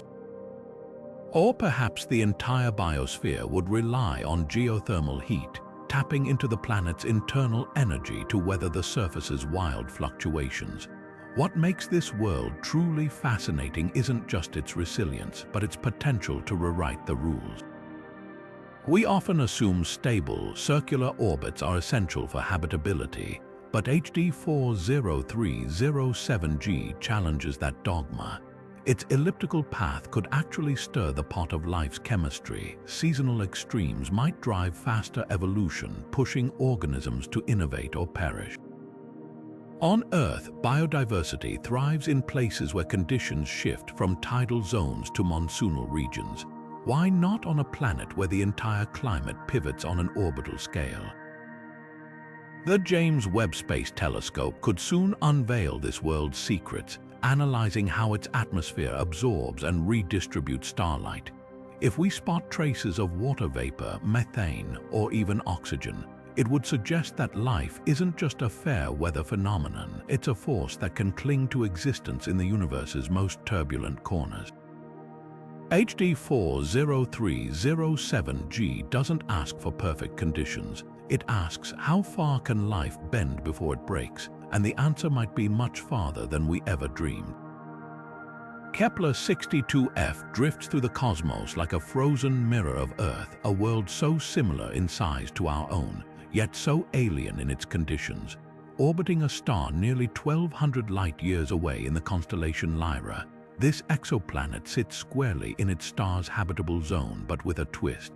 A: Or perhaps the entire biosphere would rely on geothermal heat, tapping into the planet's internal energy to weather the surface's wild fluctuations. What makes this world truly fascinating isn't just its resilience, but its potential to rewrite the rules. We often assume stable, circular orbits are essential for habitability, but HD 40307G challenges that dogma. Its elliptical path could actually stir the pot of life's chemistry. Seasonal extremes might drive faster evolution, pushing organisms to innovate or perish. On Earth, biodiversity thrives in places where conditions shift from tidal zones to monsoonal regions. Why not on a planet where the entire climate pivots on an orbital scale? The James Webb Space Telescope could soon unveil this world's secrets, analyzing how its atmosphere absorbs and redistributes starlight. If we spot traces of water vapor, methane, or even oxygen, it would suggest that life isn't just a fair weather phenomenon, it's a force that can cling to existence in the universe's most turbulent corners. HD 40307G doesn't ask for perfect conditions. It asks, how far can life bend before it breaks? And the answer might be much farther than we ever dreamed. Kepler 62f drifts through the cosmos like a frozen mirror of Earth, a world so similar in size to our own, yet so alien in its conditions. Orbiting a star nearly 1,200 light-years away in the constellation Lyra, this exoplanet sits squarely in its star's habitable zone, but with a twist.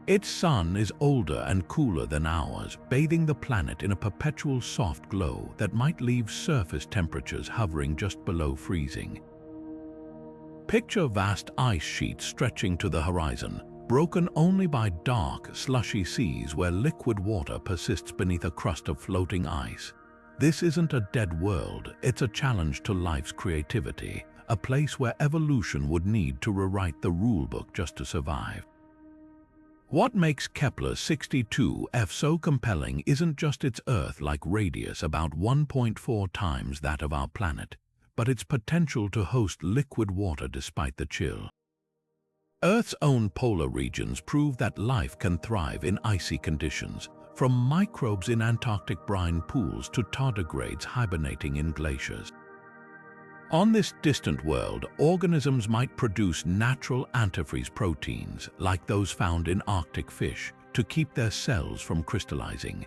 A: Its sun is older and cooler than ours, bathing the planet in a perpetual soft glow that might leave surface temperatures hovering just below freezing. Picture vast ice sheets stretching to the horizon, broken only by dark, slushy seas where liquid water persists beneath a crust of floating ice. This isn't a dead world, it's a challenge to life's creativity, a place where evolution would need to rewrite the rulebook just to survive. What makes Kepler-62f so compelling isn't just its Earth-like radius, about 1.4 times that of our planet, but its potential to host liquid water despite the chill. Earth's own polar regions prove that life can thrive in icy conditions, from microbes in Antarctic brine pools to tardigrades hibernating in glaciers. On this distant world, organisms might produce natural antifreeze proteins, like those found in Arctic fish, to keep their cells from crystallizing.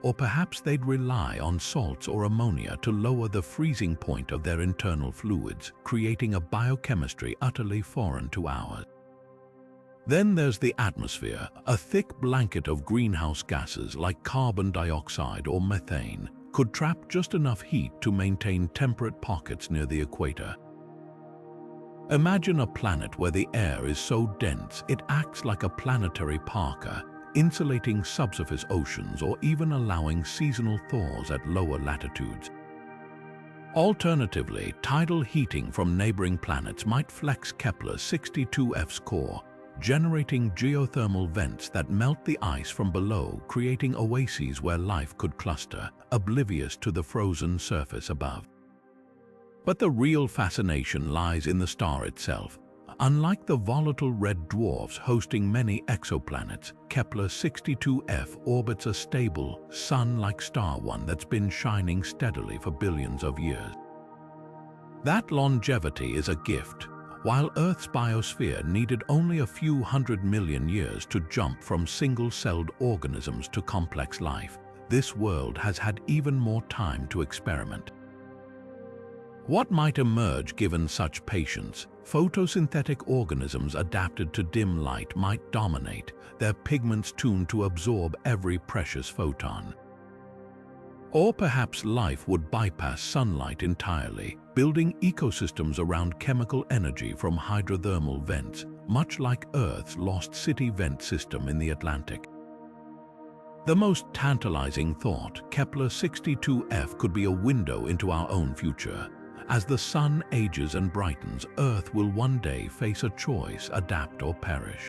A: Or perhaps they'd rely on salts or ammonia to lower the freezing point of their internal fluids, creating a biochemistry utterly foreign to ours. Then there's the atmosphere, a thick blanket of greenhouse gases like carbon dioxide or methane, could trap just enough heat to maintain temperate pockets near the equator. Imagine a planet where the air is so dense it acts like a planetary parka, insulating subsurface oceans or even allowing seasonal thaws at lower latitudes. Alternatively, tidal heating from neighboring planets might flex Kepler-62f's core, generating geothermal vents that melt the ice from below, creating oases where life could cluster, oblivious to the frozen surface above. But the real fascination lies in the star itself. Unlike the volatile red dwarfs hosting many exoplanets, Kepler-62f orbits a stable, sun-like star, one that's been shining steadily for billions of years. That longevity is a gift. While Earth's biosphere needed only a few 100 million years to jump from single-celled organisms to complex life, this world has had even more time to experiment. What might emerge given such patience? Photosynthetic organisms adapted to dim light might dominate, their pigments tuned to absorb every precious photon. Or perhaps life would bypass sunlight entirely, building ecosystems around chemical energy from hydrothermal vents, much like Earth's lost city vent system in the Atlantic. The most tantalizing thought, Kepler-62f could be a window into our own future. As the sun ages and brightens, Earth will one day face a choice: adapt or perish.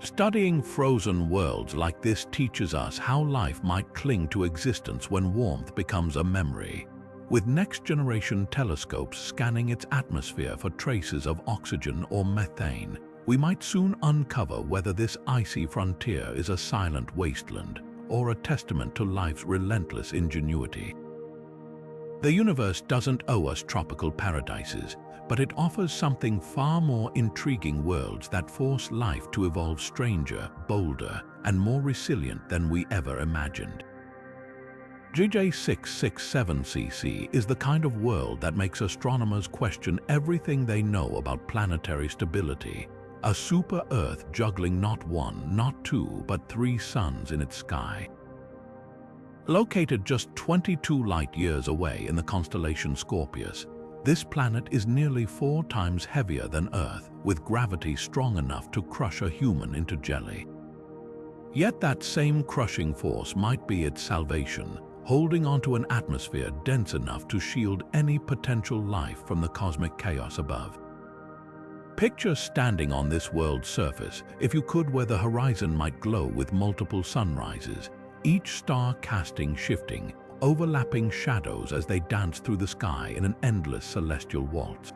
A: Studying frozen worlds like this teaches us how life might cling to existence when warmth becomes a memory. With next-generation telescopes scanning its atmosphere for traces of oxygen or methane, we might soon uncover whether this icy frontier is a silent wasteland or a testament to life's relentless ingenuity. The universe doesn't owe us tropical paradises, but it offers something far more intriguing: worlds that force life to evolve stranger, bolder, and more resilient than we ever imagined. GJ667cc is the kind of world that makes astronomers question everything they know about planetary stability. A super-Earth juggling not one, not two, but 3 suns in its sky. Located just 22 light-years away in the constellation Scorpius, this planet is nearly 4 times heavier than Earth, with gravity strong enough to crush a human into jelly. Yet that same crushing force might be its salvation, holding onto an atmosphere dense enough to shield any potential life from the cosmic chaos above. Picture standing on this world's surface, if you could, where the horizon might glow with multiple sunrises, each star casting shifting, overlapping shadows as they dance through the sky in an endless celestial waltz.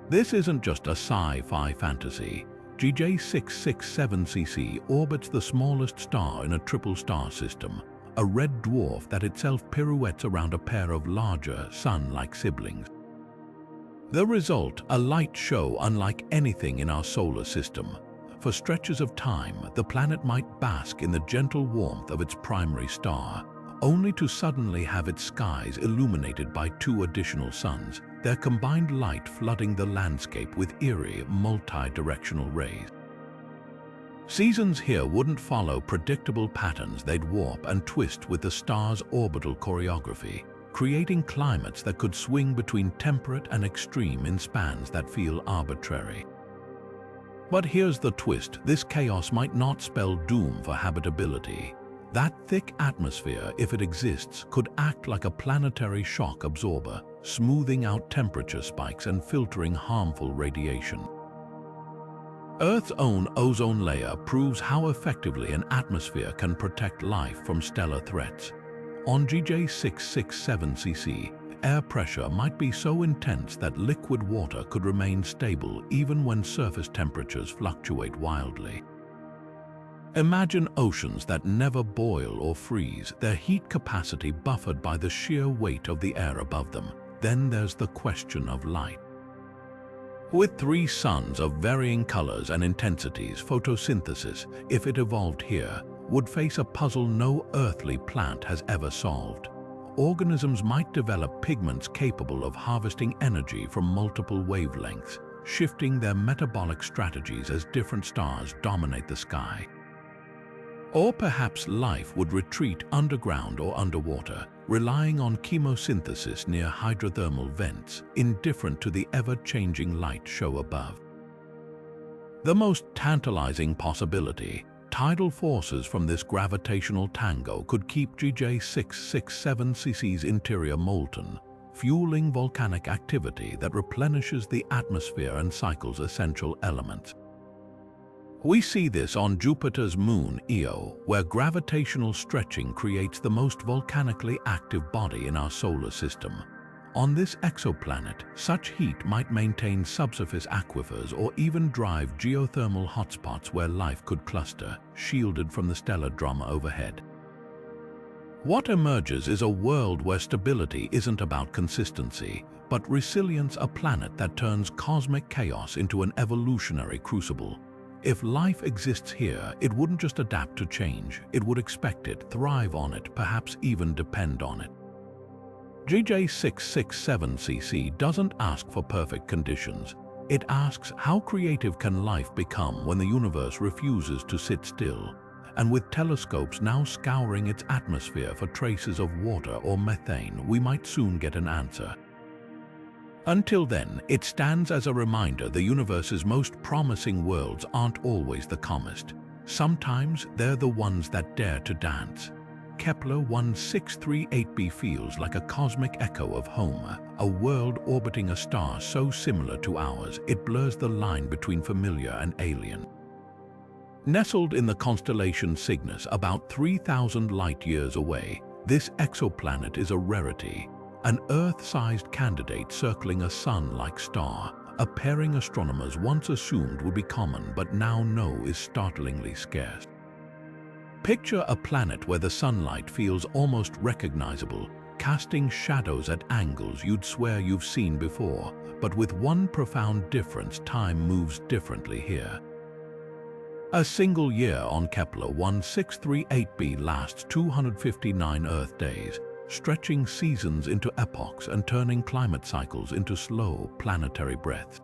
A: This isn't just a sci-fi fantasy. GJ667cc orbits the smallest star in a triple star system, a red dwarf that itself pirouettes around a pair of larger, sun-like siblings. The result, a light show unlike anything in our solar system. For stretches of time, the planet might bask in the gentle warmth of its primary star, only to suddenly have its skies illuminated by 2 additional suns, their combined light flooding the landscape with eerie, multi-directional rays. Seasons here wouldn't follow predictable patterns. They'd warp and twist with the star's orbital choreography, creating climates that could swing between temperate and extreme in spans that feel arbitrary. But here's the twist: this chaos might not spell doom for habitability. That thick atmosphere, if it exists, could act like a planetary shock absorber, smoothing out temperature spikes and filtering harmful radiation. Earth's own ozone layer proves how effectively an atmosphere can protect life from stellar threats. On GJ667cc, air pressure might be so intense that liquid water could remain stable even when surface temperatures fluctuate wildly. Imagine oceans that never boil or freeze, their heat capacity buffered by the sheer weight of the air above them. Then there's the question of light. With 3 suns of varying colors and intensities, photosynthesis, if it evolved here, would face a puzzle no earthly plant has ever solved. Organisms might develop pigments capable of harvesting energy from multiple wavelengths, shifting their metabolic strategies as different stars dominate the sky. Or perhaps life would retreat underground or underwater, relying on chemosynthesis near hydrothermal vents, indifferent to the ever-changing light show above. The most tantalizing possibility, tidal forces from this gravitational tango could keep GJ667cc's interior molten, fueling volcanic activity that replenishes the atmosphere and cycles essential elements. We see this on Jupiter's moon, Io, where gravitational stretching creates the most volcanically active body in our solar system. On this exoplanet, such heat might maintain subsurface aquifers or even drive geothermal hotspots where life could cluster, shielded from the stellar drama overhead. What emerges is a world where stability isn't about consistency, but resilience, a planet that turns cosmic chaos into an evolutionary crucible. If life exists here, it wouldn't just adapt to change, it would expect it, thrive on it, perhaps even depend on it. GJ667cc doesn't ask for perfect conditions. It asks, how creative can life become when the universe refuses to sit still? And with telescopes now scouring its atmosphere for traces of water or methane, we might soon get an answer. Until then, it stands as a reminder the universe's most promising worlds aren't always the calmest. Sometimes they're the ones that dare to dance. Kepler 1638b feels like a cosmic echo of home, a world orbiting a star so similar to ours it blurs the line between familiar and alien. Nestled in the constellation Cygnus, about 3,000 light-years away, this exoplanet is a rarity. An Earth-sized candidate circling a sun-like star, a pairing astronomers once assumed would be common but now know is startlingly scarce. Picture a planet where the sunlight feels almost recognizable, casting shadows at angles you'd swear you've seen before, but with one profound difference: time moves differently here. A single year on Kepler 1638b lasts 259 Earth days, stretching seasons into epochs and turning climate cycles into slow planetary breaths.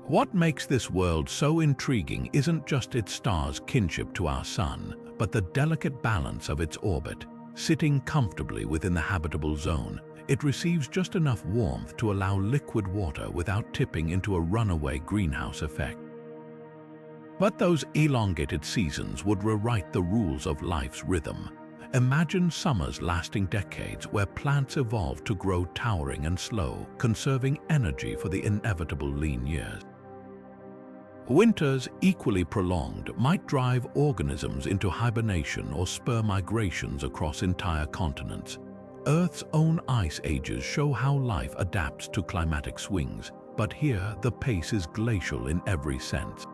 A: What makes this world so intriguing isn't just its star's kinship to our Sun, but the delicate balance of its orbit. Sitting comfortably within the habitable zone, it receives just enough warmth to allow liquid water without tipping into a runaway greenhouse effect. But those elongated seasons would rewrite the rules of life's rhythm. Imagine summers lasting decades where plants evolve to grow towering and slow, conserving energy for the inevitable lean years. Winters, equally prolonged, might drive organisms into hibernation or spur migrations across entire continents. Earth's own ice ages show how life adapts to climatic swings, but here the pace is glacial in every sense.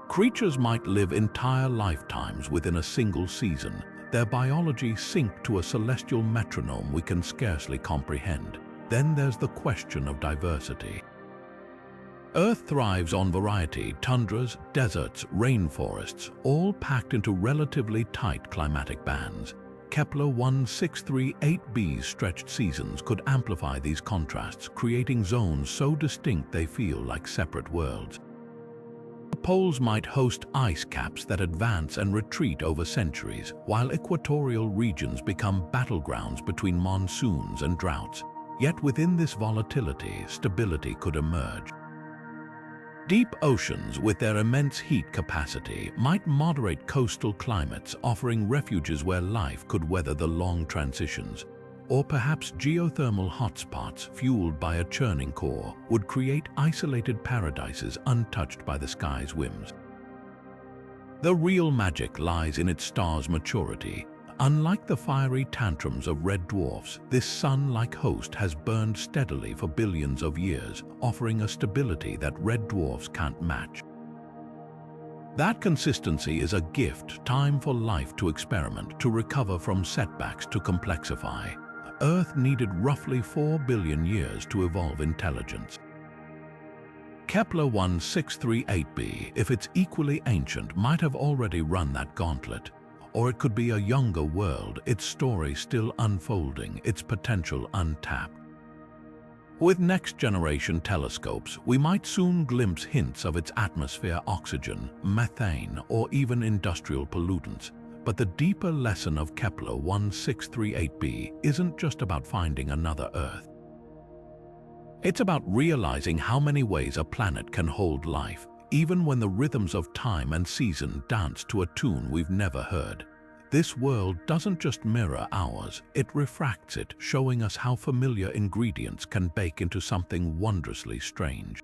A: Creatures might live entire lifetimes within a single season, their biology synced to a celestial metronome we can scarcely comprehend. Then there's the question of diversity. Earth thrives on variety: tundras, deserts, rainforests, all packed into relatively tight climatic bands. Kepler 1638b's stretched seasons could amplify these contrasts, creating zones so distinct they feel like separate worlds. The poles might host ice caps that advance and retreat over centuries, while equatorial regions become battlegrounds between monsoons and droughts. Yet within this volatility, stability could emerge. Deep oceans, with their immense heat capacity, might moderate coastal climates, offering refuges where life could weather the long transitions. or perhaps geothermal hotspots fueled by a churning core would create isolated paradises untouched by the sky's whims. The real magic lies in its star's maturity. Unlike the fiery tantrums of red dwarfs, this sun-like host has burned steadily for billions of years, offering a stability that red dwarfs can't match. That consistency is a gift, time for life to experiment, to recover from setbacks, to complexify. Earth needed roughly 4 billion years to evolve intelligence. Kepler 1638b, if it's equally ancient, might have already run that gauntlet. Or it could be a younger world, its story still unfolding, its potential untapped. With next-generation telescopes, we might soon glimpse hints of its atmosphere, oxygen, methane, or even industrial pollutants. But the deeper lesson of Kepler 1638b isn't just about finding another Earth. It's about realizing how many ways a planet can hold life, even when the rhythms of time and season dance to a tune we've never heard. This world doesn't just mirror ours, it refracts it, showing us how familiar ingredients can bake into something wondrously strange.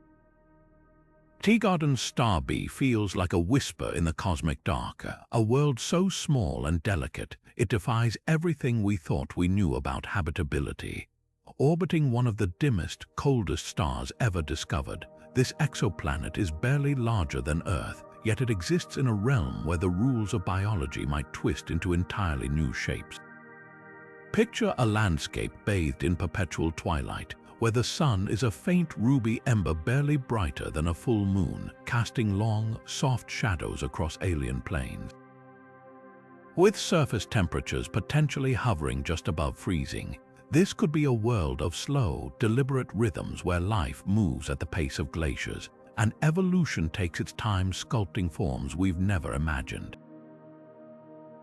A: Teegarden's star B feels like a whisper in the cosmic dark, a world so small and delicate, it defies everything we thought we knew about habitability. Orbiting one of the dimmest, coldest stars ever discovered, this exoplanet is barely larger than Earth, yet it exists in a realm where the rules of biology might twist into entirely new shapes. Picture a landscape bathed in perpetual twilight, where the sun is a faint ruby ember barely brighter than a full moon, casting long, soft shadows across alien plains. With surface temperatures potentially hovering just above freezing, this could be a world of slow, deliberate rhythms where life moves at the pace of glaciers, and evolution takes its time sculpting forms we've never imagined.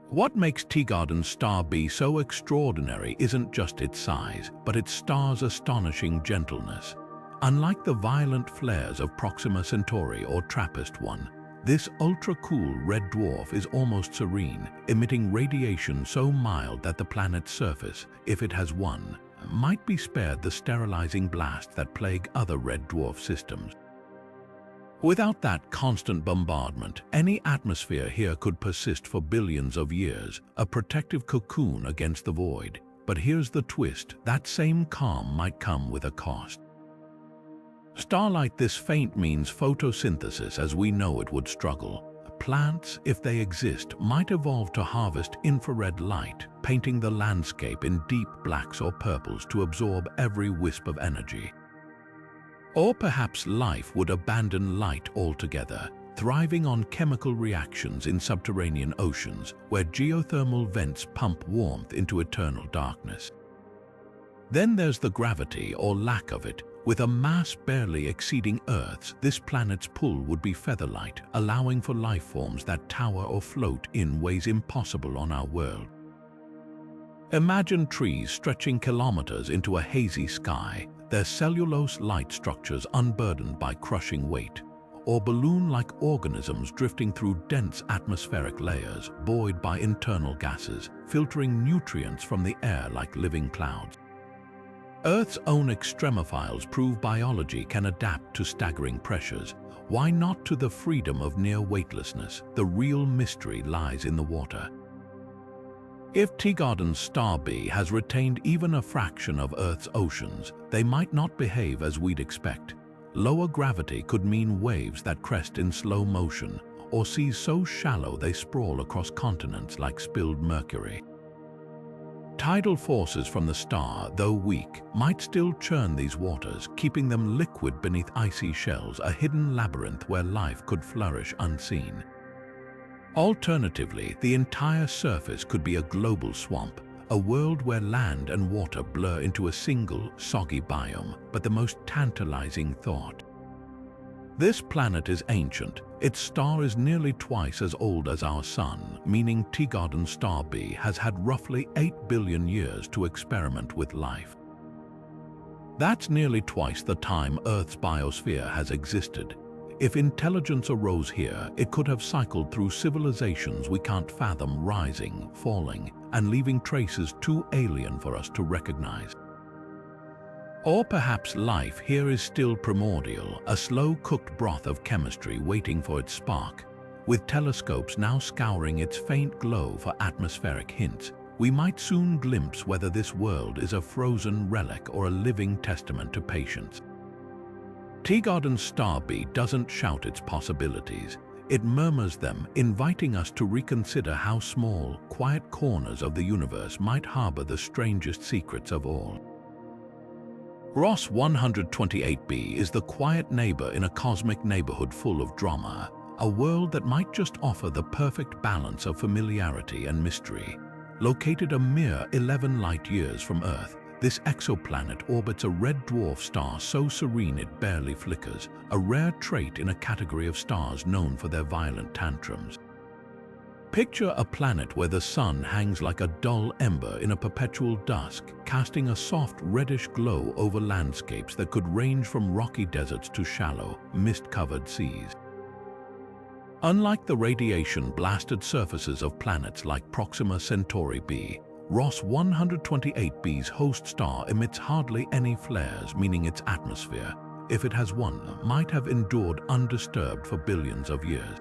A: What makes Teegarden's star B so extraordinary isn't just its size, but its star's astonishing gentleness. Unlike the violent flares of Proxima Centauri or TRAPPIST-1, this ultra-cool red dwarf is almost serene, emitting radiation so mild that the planet's surface, if it has one, might be spared the sterilizing blast that plague other red dwarf systems. Without that constant bombardment, any atmosphere here could persist for billions of years, a protective cocoon against the void. But here's the twist, that same calm might come with a cost. Starlight this faint means photosynthesis as we know it would struggle. Plants, if they exist, might evolve to harvest infrared light, painting the landscape in deep blacks or purples to absorb every wisp of energy. Or perhaps life would abandon light altogether, thriving on chemical reactions in subterranean oceans where geothermal vents pump warmth into eternal darkness. Then there's the gravity or lack of it. With a mass barely exceeding Earth's, this planet's pull would be feather-light, allowing for life forms that tower or float in ways impossible on our world. Imagine trees stretching kilometers into a hazy sky, their cellulose light structures unburdened by crushing weight, or balloon-like organisms drifting through dense atmospheric layers, buoyed by internal gases, filtering nutrients from the air like living clouds. Earth's own extremophiles prove biology can adapt to staggering pressures. Why not to the freedom of near weightlessness? The real mystery lies in the water. If Teegarden's star B has retained even a fraction of Earth's oceans, they might not behave as we'd expect. Lower gravity could mean waves that crest in slow motion, or seas so shallow they sprawl across continents like spilled mercury. Tidal forces from the star, though weak, might still churn these waters, keeping them liquid beneath icy shells, a hidden labyrinth where life could flourish unseen. Alternatively, the entire surface could be a global swamp, a world where land and water blur into a single, soggy biome, but the most tantalizing thought. This planet is ancient. Its star is nearly twice as old as our Sun, meaning Teegarden's star B has had roughly 8 billion years to experiment with life. That's nearly twice the time Earth's biosphere has existed. If intelligence arose here, it could have cycled through civilizations we can't fathom, rising, falling, and leaving traces too alien for us to recognize. Or perhaps life here is still primordial, a slow-cooked broth of chemistry waiting for its spark. With telescopes now scouring its faint glow for atmospheric hints, we might soon glimpse whether this world is a frozen relic or a living testament to patience. Teegarden's star bee doesn't shout its possibilities. It murmurs them, inviting us to reconsider how small, quiet corners of the universe might harbor the strangest secrets of all. Ross 128b is the quiet neighbor in a cosmic neighborhood full of drama, a world that might just offer the perfect balance of familiarity and mystery. Located a mere 11 light-years from Earth, this exoplanet orbits a red dwarf star so serene it barely flickers, a rare trait in a category of stars known for their violent tantrums. Picture a planet where the sun hangs like a dull ember in a perpetual dusk, casting a soft reddish glow over landscapes that could range from rocky deserts to shallow, mist-covered seas. Unlike the radiation-blasted surfaces of planets like Proxima Centauri b, Ross 128b's host star emits hardly any flares, meaning its atmosphere, if it has one, might have endured undisturbed for billions of years.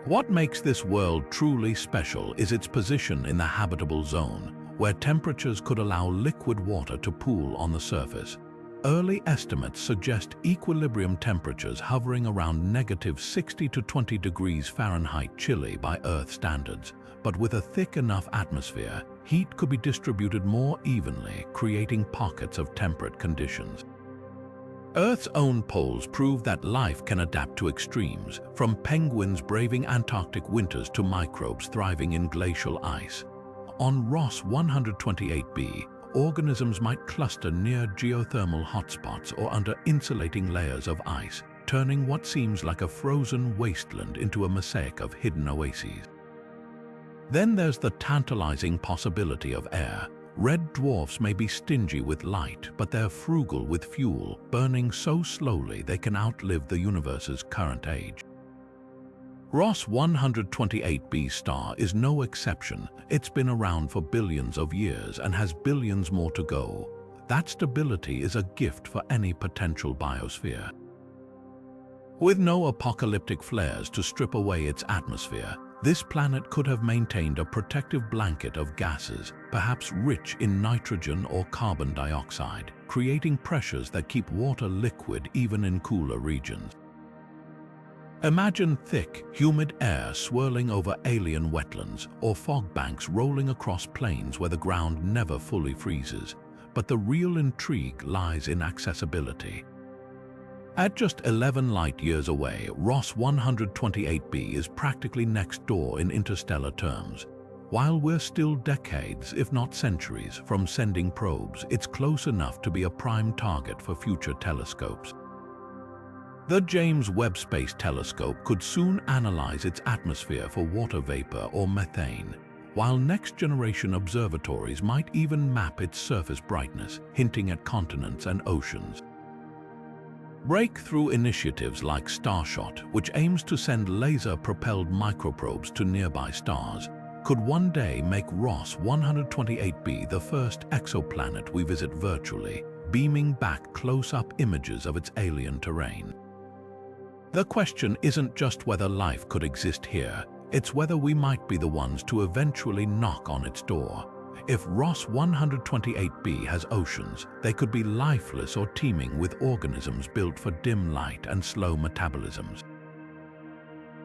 A: What makes this world truly special is its position in the habitable zone, where temperatures could allow liquid water to pool on the surface. Early estimates suggest equilibrium temperatures hovering around -60 to 20 degrees Fahrenheit chilly by Earth standards, but with a thick enough atmosphere, heat could be distributed more evenly, creating pockets of temperate conditions. Earth's own poles prove that life can adapt to extremes, from penguins braving Antarctic winters to microbes thriving in glacial ice. On Ross 128b, organisms might cluster near geothermal hotspots or under insulating layers of ice, turning what seems like a frozen wasteland into a mosaic of hidden oases. Then there's the tantalizing possibility of air. Red dwarfs may be stingy with light, but they're frugal with fuel, burning so slowly they can outlive the universe's current age. Ross 128b's star is no exception. It's been around for billions of years and has billions more to go. That stability is a gift for any potential biosphere. With no apocalyptic flares to strip away its atmosphere, this planet could have maintained a protective blanket of gases, perhaps rich in nitrogen or carbon dioxide, creating pressures that keep water liquid even in cooler regions. Imagine thick, humid air swirling over alien wetlands or fog banks rolling across plains where the ground never fully freezes. But the real intrigue lies in accessibility. At just 11 light-years away, Ross 128b is practically next door in interstellar terms. While we're still decades, if not centuries, from sending probes, it's close enough to be a prime target for future telescopes. The James Webb Space Telescope could soon analyze its atmosphere for water vapor or methane, while next-generation observatories might even map its surface brightness, hinting at continents and oceans. Breakthrough initiatives like Starshot, which aims to send laser-propelled microprobes to nearby stars, could one day make Ross 128b the first exoplanet we visit virtually, beaming back close-up images of its alien terrain. The question isn't just whether life could exist here, it's whether we might be the ones to eventually knock on its door. If Ross 128b has oceans, they could be lifeless or teeming with organisms built for dim light and slow metabolisms.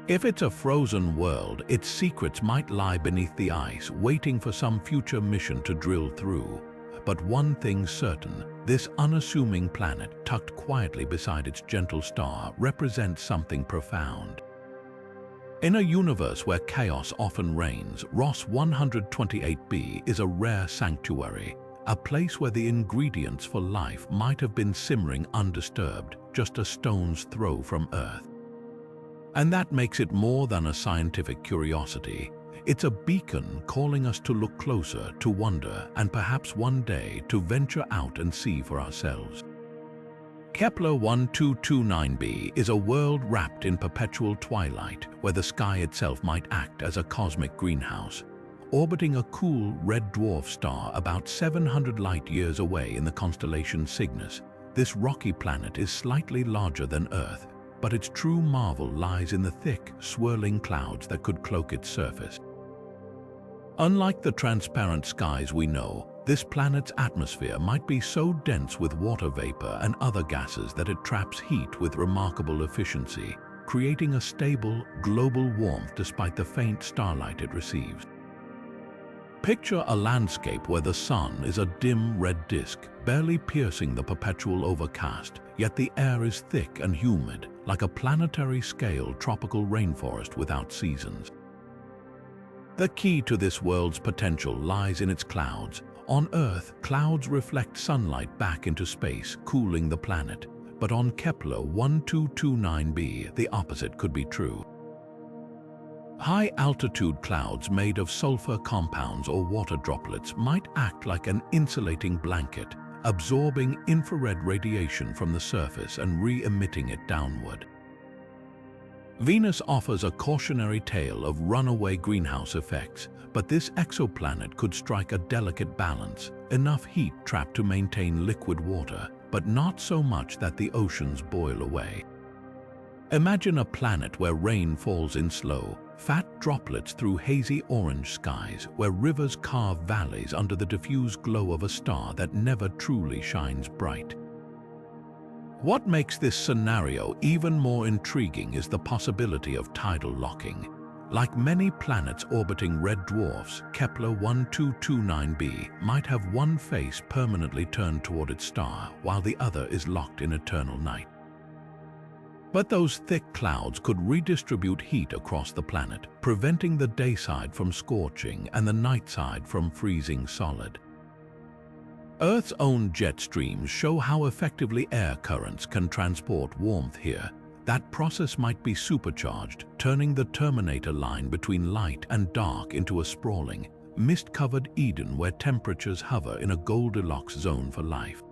A: If it's a frozen world, its secrets might lie beneath the ice, waiting for some future mission to drill through. But one thing's certain, this unassuming planet, tucked quietly beside its gentle star, represents something profound. In a universe where chaos often reigns, Ross 128b is a rare sanctuary, a place where the ingredients for life might have been simmering undisturbed, just a stone's throw from Earth. And that makes it more than a scientific curiosity. It's a beacon calling us to look closer, to wonder, and perhaps one day to venture out and see for ourselves. Kepler 1229b is a world wrapped in perpetual twilight, where the sky itself might act as a cosmic greenhouse. orbiting a cool red dwarf star about 700 light-years away in the constellation Cygnus. This rocky planet is slightly larger than Earth, but its true marvel lies in the thick, swirling clouds that could cloak its surface. Unlike the transparent skies we know, this planet's atmosphere might be so dense with water vapor and other gases that it traps heat with remarkable efficiency, creating a stable, global warmth despite the faint starlight it receives. Picture a landscape where the sun is a dim red disk, barely piercing the perpetual overcast, yet the air is thick and humid, like a planetary-scale tropical rainforest without seasons. The key to this world's potential lies in its clouds. On Earth, clouds reflect sunlight back into space, cooling the planet. But on Kepler 1229b, the opposite could be true. High-altitude clouds made of sulfur compounds or water droplets might act like an insulating blanket, absorbing infrared radiation from the surface and re-emitting it downward. Venus offers a cautionary tale of runaway greenhouse effects, but this exoplanet could strike a delicate balance, enough heat trapped to maintain liquid water, but not so much that the oceans boil away. Imagine a planet where rain falls in slow, fat droplets through hazy orange skies, where rivers carve valleys under the diffuse glow of a star that never truly shines bright. What makes this scenario even more intriguing is the possibility of tidal locking. Like many planets orbiting red dwarfs, Kepler 1229b might have one face permanently turned toward its star, while the other is locked in eternal night. But those thick clouds could redistribute heat across the planet, preventing the day side from scorching and the night side from freezing solid. Earth's own jet streams show how effectively air currents can transport warmth here. That process might be supercharged, turning the terminator line between light and dark into a sprawling, mist-covered Eden where temperatures hover in a Goldilocks zone for life.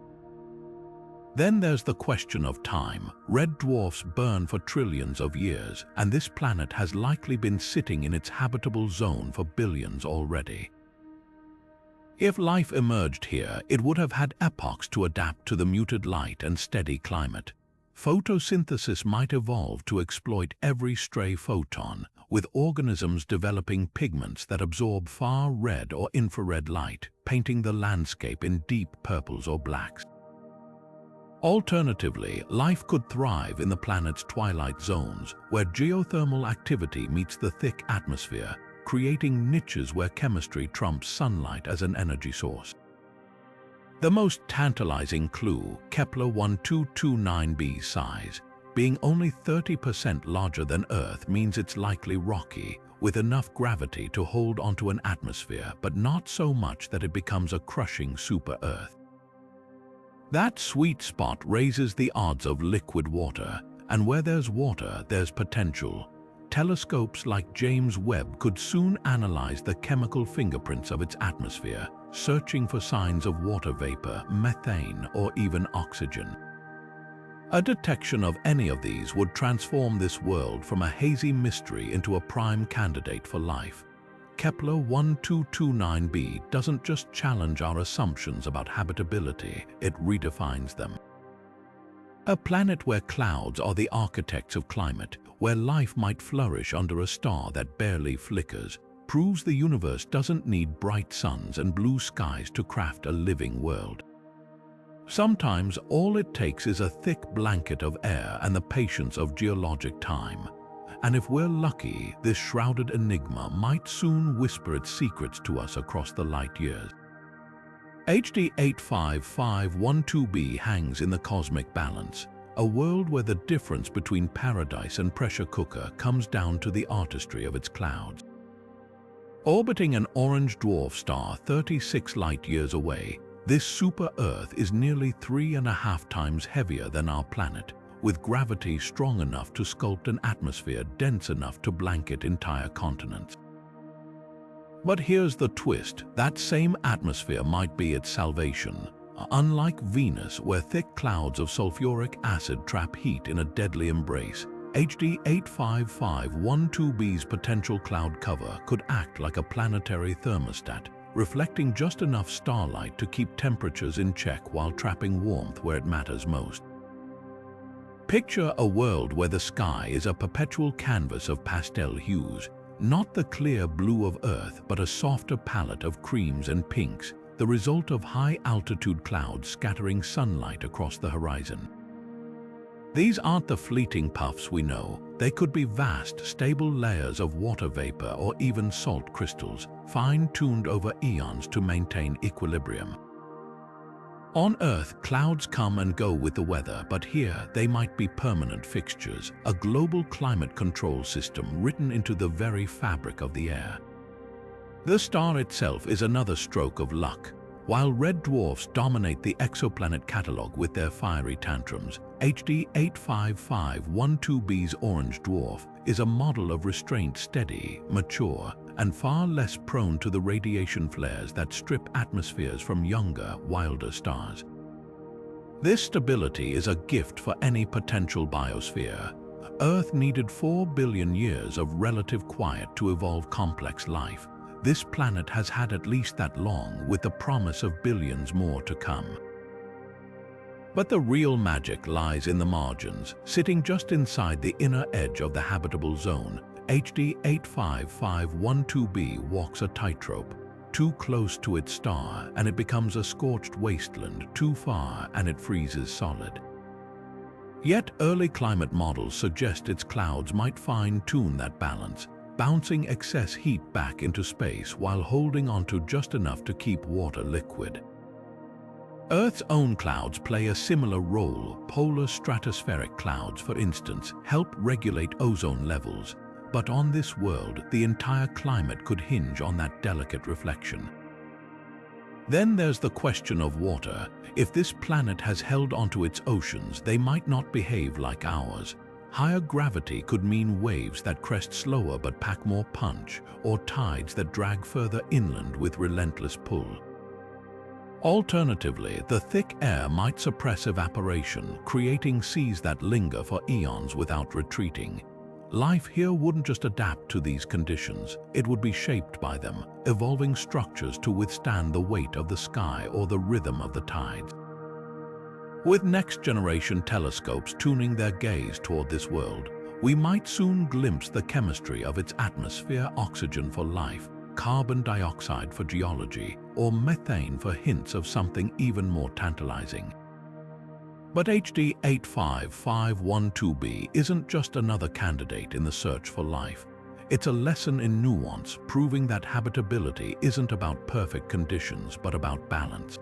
A: Then there's the question of time. Red dwarfs burn for trillions of years, and this planet has likely been sitting in its habitable zone for billions already. If life emerged here, it would have had epochs to adapt to the muted light and steady climate. Photosynthesis might evolve to exploit every stray photon, with organisms developing pigments that absorb far red or infrared light, painting the landscape in deep purples or blacks. Alternatively, life could thrive in the planet's twilight zones, where geothermal activity meets the thick atmosphere, creating niches where chemistry trumps sunlight as an energy source. The most tantalizing clue, Kepler 1229b's size. Being only 30% larger than Earth means it's likely rocky, with enough gravity to hold onto an atmosphere, but not so much that it becomes a crushing super-Earth. That sweet spot raises the odds of liquid water, and where there's water, there's potential. Telescopes like James Webb could soon analyze the chemical fingerprints of its atmosphere, searching for signs of water vapor, methane, or even oxygen. A detection of any of these would transform this world from a hazy mystery into a prime candidate for life. Kepler 1229b doesn't just challenge our assumptions about habitability, it redefines them. A planet where clouds are the architects of climate, where life might flourish under a star that barely flickers, proves the universe doesn't need bright suns and blue skies to craft a living world. Sometimes all it takes is a thick blanket of air and the patience of geologic time. And if we're lucky, this shrouded enigma might soon whisper its secrets to us across the light years. HD 85512b hangs in the cosmic balance, a world where the difference between paradise and pressure cooker comes down to the artistry of its clouds. Orbiting an orange dwarf star 36 light-years away, this super-Earth is nearly 3.5 times heavier than our planet, with gravity strong enough to sculpt an atmosphere dense enough to blanket entire continents. But here's the twist, that same atmosphere might be its salvation. Unlike Venus, where thick clouds of sulfuric acid trap heat in a deadly embrace, HD 85512b's potential cloud cover could act like a planetary thermostat, reflecting just enough starlight to keep temperatures in check while trapping warmth where it matters most. Picture a world where the sky is a perpetual canvas of pastel hues, not the clear blue of Earth, but a softer palette of creams and pinks, the result of high-altitude clouds scattering sunlight across the horizon. These aren't the fleeting puffs we know. They could be vast, stable layers of water vapor or even salt crystals, fine-tuned over eons to maintain equilibrium. On Earth, clouds come and go with the weather, but here they might be permanent fixtures, a global climate control system written into the very fabric of the air. The star itself is another stroke of luck. While red dwarfs dominate the exoplanet catalogue with their fiery tantrums, HD 85512b's orange dwarf is a model of restraint, steady, mature, and far less prone to the radiation flares that strip atmospheres from younger, wilder stars. This stability is a gift for any potential biosphere. Earth needed 4 billion years of relative quiet to evolve complex life. This planet has had at least that long, with the promise of billions more to come. But the real magic lies in the margins, sitting just inside the inner edge of the habitable zone. HD 85512b walks a tightrope. Too close to its star and it becomes a scorched wasteland, too far and it freezes solid. Yet early climate models suggest its clouds might fine-tune that balance, bouncing excess heat back into space while holding onto just enough to keep water liquid. Earth's own clouds play a similar role. Polar stratospheric clouds, for instance, help regulate ozone levels. But on this world, the entire climate could hinge on that delicate reflection. Then there's the question of water. If this planet has held onto its oceans, they might not behave like ours. Higher gravity could mean waves that crest slower but pack more punch, or tides that drag further inland with relentless pull. Alternatively, the thick air might suppress evaporation, creating seas that linger for eons without retreating. Life here wouldn't just adapt to these conditions, it would be shaped by them, evolving structures to withstand the weight of the sky or the rhythm of the tides. With next-generation telescopes tuning their gaze toward this world, we might soon glimpse the chemistry of its atmosphere: oxygen for life, carbon dioxide for geology, or methane for hints of something even more tantalizing. But HD 85512b isn't just another candidate in the search for life. It's a lesson in nuance, proving that habitability isn't about perfect conditions but about balance.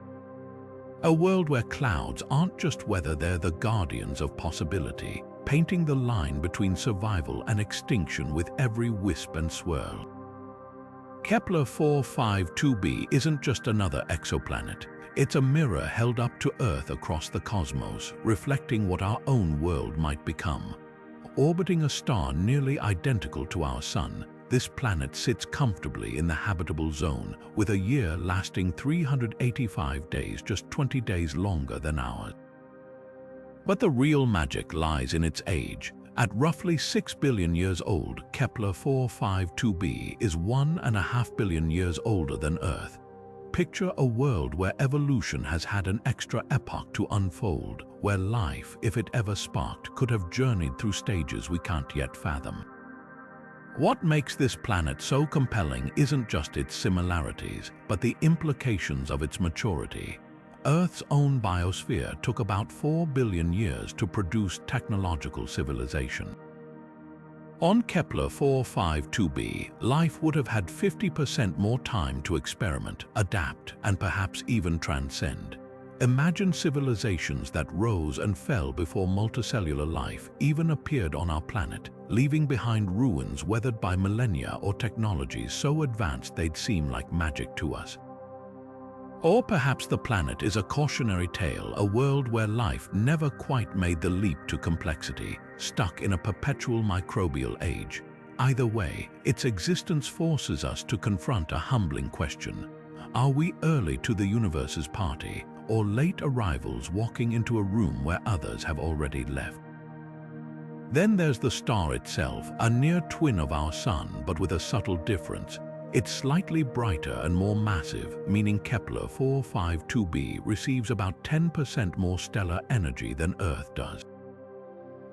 A: A world where clouds aren't just weather, they're the guardians of possibility, painting the line between survival and extinction with every wisp and swirl. Kepler 452b isn't just another exoplanet. It's a mirror held up to Earth across the cosmos, reflecting what our own world might become. Orbiting a star nearly identical to our Sun, this planet sits comfortably in the habitable zone, with a year lasting 385 days, just 20 days longer than ours. But the real magic lies in its age. At roughly 6 billion years old, Kepler 452b is 1.5 billion years older than Earth. Picture a world where evolution has had an extra epoch to unfold, where life, if it ever sparked, could have journeyed through stages we can't yet fathom. What makes this planet so compelling isn't just its similarities, but the implications of its maturity. Earth's own biosphere took about 4 billion years to produce technological civilization. On Kepler 452b, life would have had 50% more time to experiment, adapt, and perhaps even transcend. Imagine civilizations that rose and fell before multicellular life even appeared on our planet, leaving behind ruins weathered by millennia or technologies so advanced they'd seem like magic to us. Or perhaps the planet is a cautionary tale, a world where life never quite made the leap to complexity, stuck in a perpetual microbial age. Either way, its existence forces us to confront a humbling question. Are we early to the universe's party, or late arrivals walking into a room where others have already left? Then there's the star itself, a near twin of our Sun, but with a subtle difference. It's slightly brighter and more massive, meaning Kepler 452b receives about 10% more stellar energy than Earth does.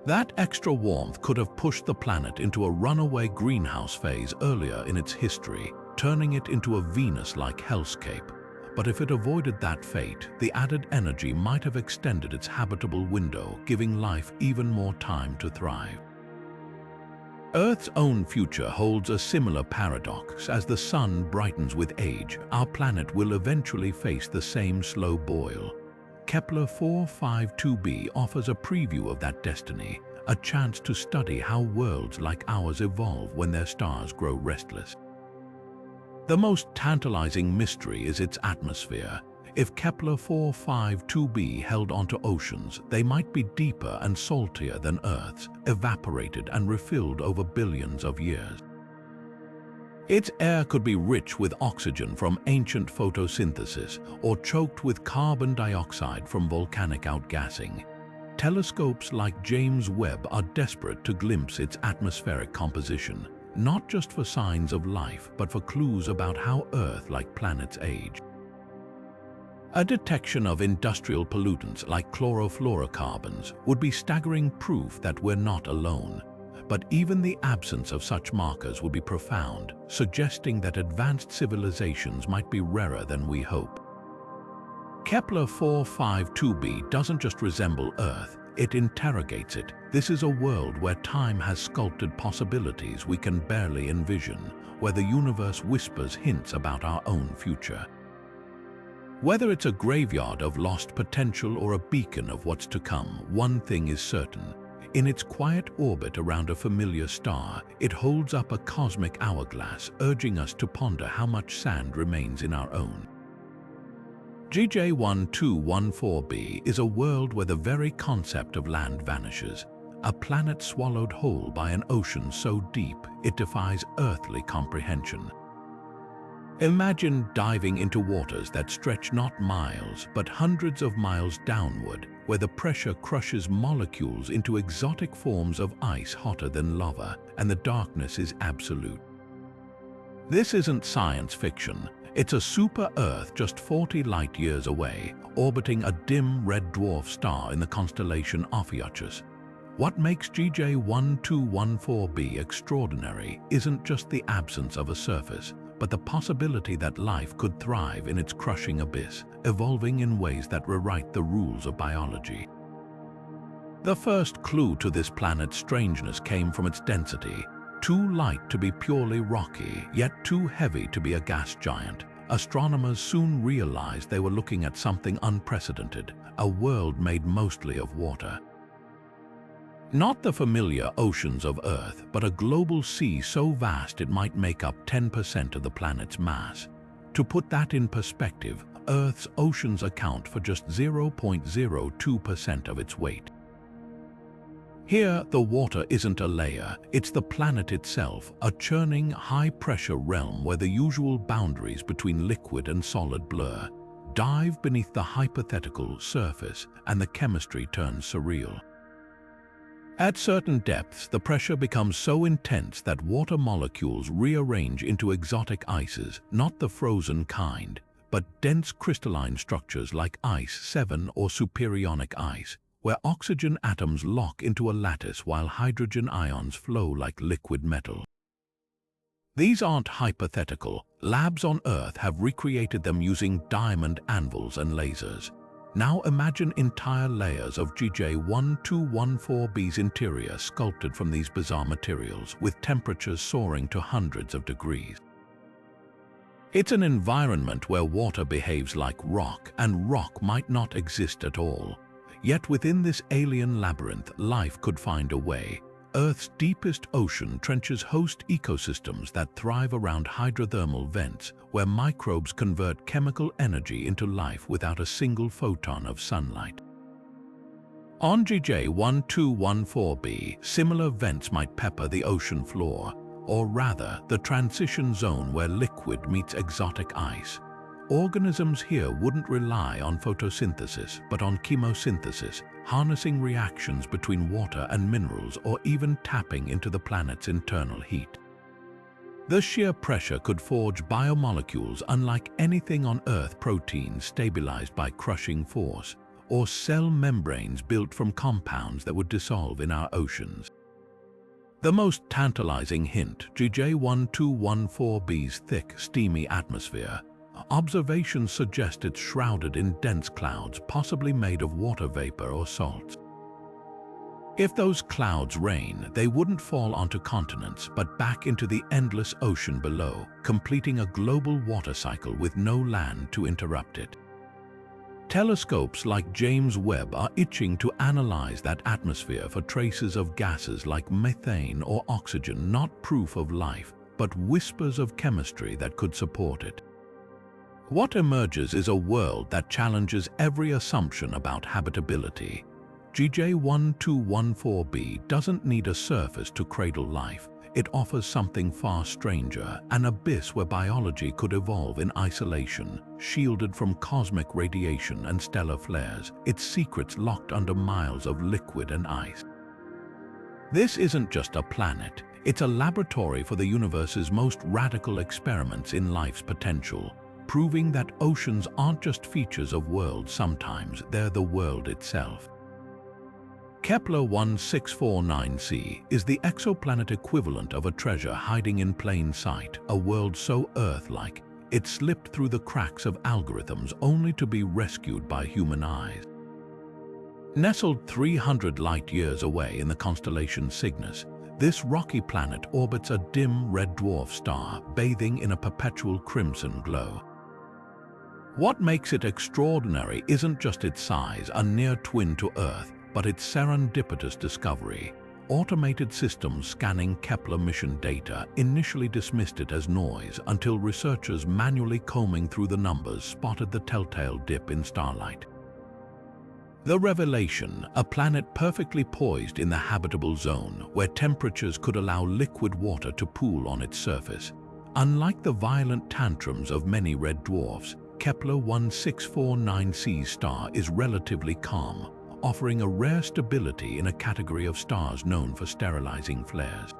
A: That extra warmth could have pushed the planet into a runaway greenhouse phase earlier in its history, turning it into a Venus-like hellscape. But if it avoided that fate, the added energy might have extended its habitable window, giving life even more time to thrive. Earth's own future holds a similar paradox. As the Sun brightens with age, our planet will eventually face the same slow boil. Kepler 452b offers a preview of that destiny, a chance to study how worlds like ours evolve when their stars grow restless. The most tantalizing mystery is its atmosphere. If Kepler 452b held onto oceans, they might be deeper and saltier than Earth's, evaporated and refilled over billions of years. Its air could be rich with oxygen from ancient photosynthesis or choked with carbon dioxide from volcanic outgassing. Telescopes like James Webb are desperate to glimpse its atmospheric composition, not just for signs of life, but for clues about how Earth-like planets age. A detection of industrial pollutants like chlorofluorocarbons would be staggering proof that we're not alone. But even the absence of such markers would be profound, suggesting that advanced civilizations might be rarer than we hope. Kepler 452b doesn't just resemble Earth, it interrogates it. This is a world where time has sculpted possibilities we can barely envision, where the universe whispers hints about our own future. Whether it's a graveyard of lost potential or a beacon of what's to come, one thing is certain. In its quiet orbit around a familiar star, it holds up a cosmic hourglass, urging us to ponder how much sand remains in our own. GJ1214b is a world where the very concept of land vanishes, a planet swallowed whole by an ocean so deep it defies earthly comprehension. Imagine diving into waters that stretch not miles but hundreds of miles downward, where the pressure crushes molecules into exotic forms of ice hotter than lava, and the darkness is absolute. This isn't science fiction. It's a super-Earth just 40 light-years away, orbiting a dim red dwarf star in the constellation Ophiuchus. What makes GJ1214b extraordinary isn't just the absence of a surface, but the possibility that life could thrive in its crushing abyss, evolving in ways that rewrite the rules of biology. The first clue to this planet's strangeness came from its density. Too light to be purely rocky, yet too heavy to be a gas giant. Astronomers soon realized they were looking at something unprecedented, a world made mostly of water. Not the familiar oceans of Earth, but a global sea so vast it might make up 10% of the planet's mass. To put that in perspective, Earth's oceans account for just 0.02% of its weight. Here, the water isn't a layer, it's the planet itself, a churning, high-pressure realm where the usual boundaries between liquid and solid blur. Dive beneath the hypothetical surface, and the chemistry turns surreal. At certain depths, the pressure becomes so intense that water molecules rearrange into exotic ices, not the frozen kind, but dense crystalline structures like ice 7 or superionic ice, where oxygen atoms lock into a lattice while hydrogen ions flow like liquid metal. These aren't hypothetical. Labs on Earth have recreated them using diamond anvils and lasers. Now imagine entire layers of GJ1214b's interior sculpted from these bizarre materials, with temperatures soaring to hundreds of degrees. It's an environment where water behaves like rock, and rock might not exist at all. Yet within this alien labyrinth, life could find a way. Earth's deepest ocean trenches host ecosystems that thrive around hydrothermal vents, where microbes convert chemical energy into life without a single photon of sunlight. On GJ1214b, similar vents might pepper the ocean floor, or rather, the transition zone where liquid meets exotic ice. organisms here wouldn't rely on photosynthesis, but on chemosynthesis, harnessing reactions between water and minerals or even tapping into the planet's internal heat. The sheer pressure could forge biomolecules unlike anything on Earth, proteins stabilized by crushing force, or cell membranes built from compounds that would dissolve in our oceans. The most tantalizing hint, GJ1214b's thick, steamy atmosphere. Observations suggest it's shrouded in dense clouds, possibly made of water vapor or salts. If those clouds rain, they wouldn't fall onto continents, but back into the endless ocean below, completing a global water cycle with no land to interrupt it. Telescopes like James Webb are itching to analyze that atmosphere for traces of gases like methane or oxygen, not proof of life, but whispers of chemistry that could support it. What emerges is a world that challenges every assumption about habitability. GJ1214b doesn't need a surface to cradle life. It offers something far stranger, an abyss where biology could evolve in isolation, shielded from cosmic radiation and stellar flares, its secrets locked under miles of liquid and ice. This isn't just a planet, it's a laboratory for the universe's most radical experiments in life's potential, proving that oceans aren't just features of worlds, sometimes they're the world itself. Kepler 1649c is the exoplanet equivalent of a treasure hiding in plain sight, a world so Earth-like it slipped through the cracks of algorithms only to be rescued by human eyes. Nestled 300 light-years away in the constellation Cygnus, this rocky planet orbits a dim red dwarf star bathing in a perpetual crimson glow. What makes it extraordinary isn't just its size, a near twin to Earth, but its serendipitous discovery. Automated systems scanning Kepler mission data initially dismissed it as noise until researchers manually combing through the numbers spotted the telltale dip in starlight. The revelation, a planet perfectly poised in the habitable zone where temperatures could allow liquid water to pool on its surface. Unlike the violent tantrums of many red dwarfs, Kepler 1649c's star is relatively calm, offering a rare stability in a category of stars known for sterilizing flares.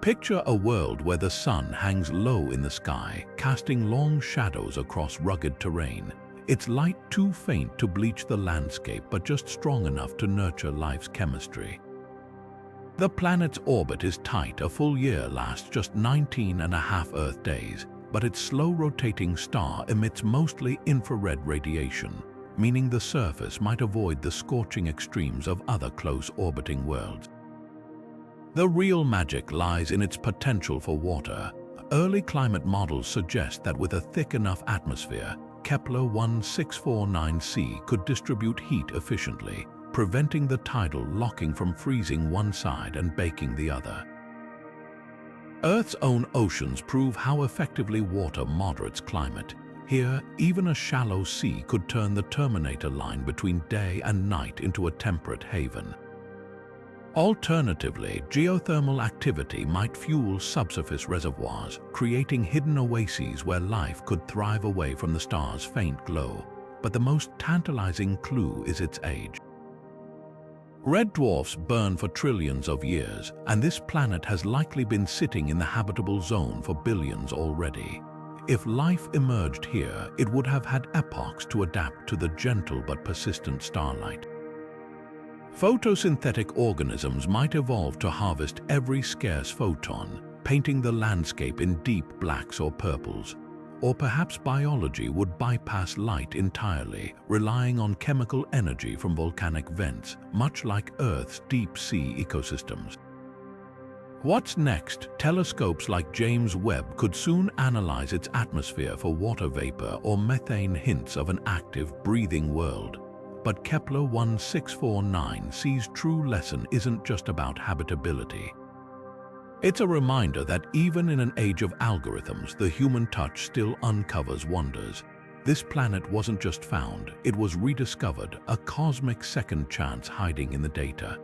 A: Picture a world where the sun hangs low in the sky, casting long shadows across rugged terrain, its light too faint to bleach the landscape but just strong enough to nurture life's chemistry. The planet's orbit is tight, a full year lasts just 19.5 Earth days, but its slow-rotating star emits mostly infrared radiation, meaning the surface might avoid the scorching extremes of other close-orbiting worlds. The real magic lies in its potential for water. Early climate models suggest that with a thick enough atmosphere, Kepler 1649c could distribute heat efficiently, preventing the tidal locking from freezing one side and baking the other. Earth's own oceans prove how effectively water moderates climate. Here, even a shallow sea could turn the Terminator line between day and night into a temperate haven. Alternatively, geothermal activity might fuel subsurface reservoirs, creating hidden oases where life could thrive away from the star's faint glow. But the most tantalizing clue is its age. Red dwarfs burn for trillions of years, and this planet has likely been sitting in the habitable zone for billions already. If life emerged here, it would have had epochs to adapt to the gentle but persistent starlight. Photosynthetic organisms might evolve to harvest every scarce photon, painting the landscape in deep blacks or purples. Or perhaps biology would bypass light entirely, relying on chemical energy from volcanic vents, much like Earth's deep-sea ecosystems. What's next? Telescopes like James Webb could soon analyze its atmosphere for water vapor or methane, hints of an active, breathing world. But Kepler 1649c's true lesson isn't just about habitability. It's a reminder that even in an age of algorithms, the human touch still uncovers wonders. This planet wasn't just found, it was rediscovered, a cosmic second chance hiding in the data.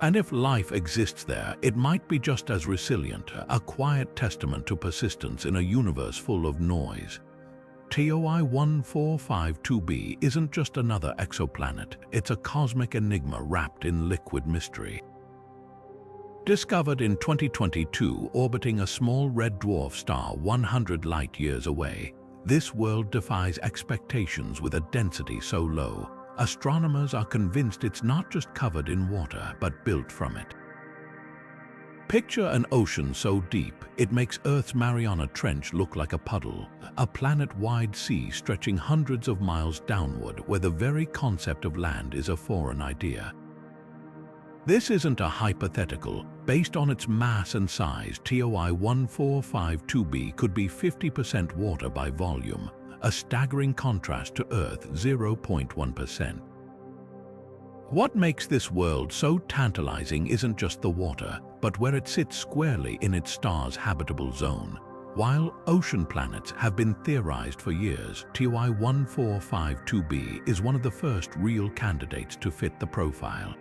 A: And if life exists there, it might be just as resilient, a quiet testament to persistence in a universe full of noise. TOI-1452b isn't just another exoplanet, it's a cosmic enigma wrapped in liquid mystery. Discovered in 2022 orbiting a small red dwarf star 100 light-years away, this world defies expectations with a density so low, astronomers are convinced it's not just covered in water but built from it. Picture an ocean so deep it makes Earth's Mariana Trench look like a puddle, a planet-wide sea stretching hundreds of miles downward where the very concept of land is a foreign idea. This isn't a hypothetical. Based on its mass and size, TOI-1452b could be 50% water by volume, a staggering contrast to Earth's 0.1%. What makes this world so tantalizing isn't just the water, but where it sits squarely in its star's habitable zone. While ocean planets have been theorized for years, TOI-1452b is one of the first real candidates to fit the profile.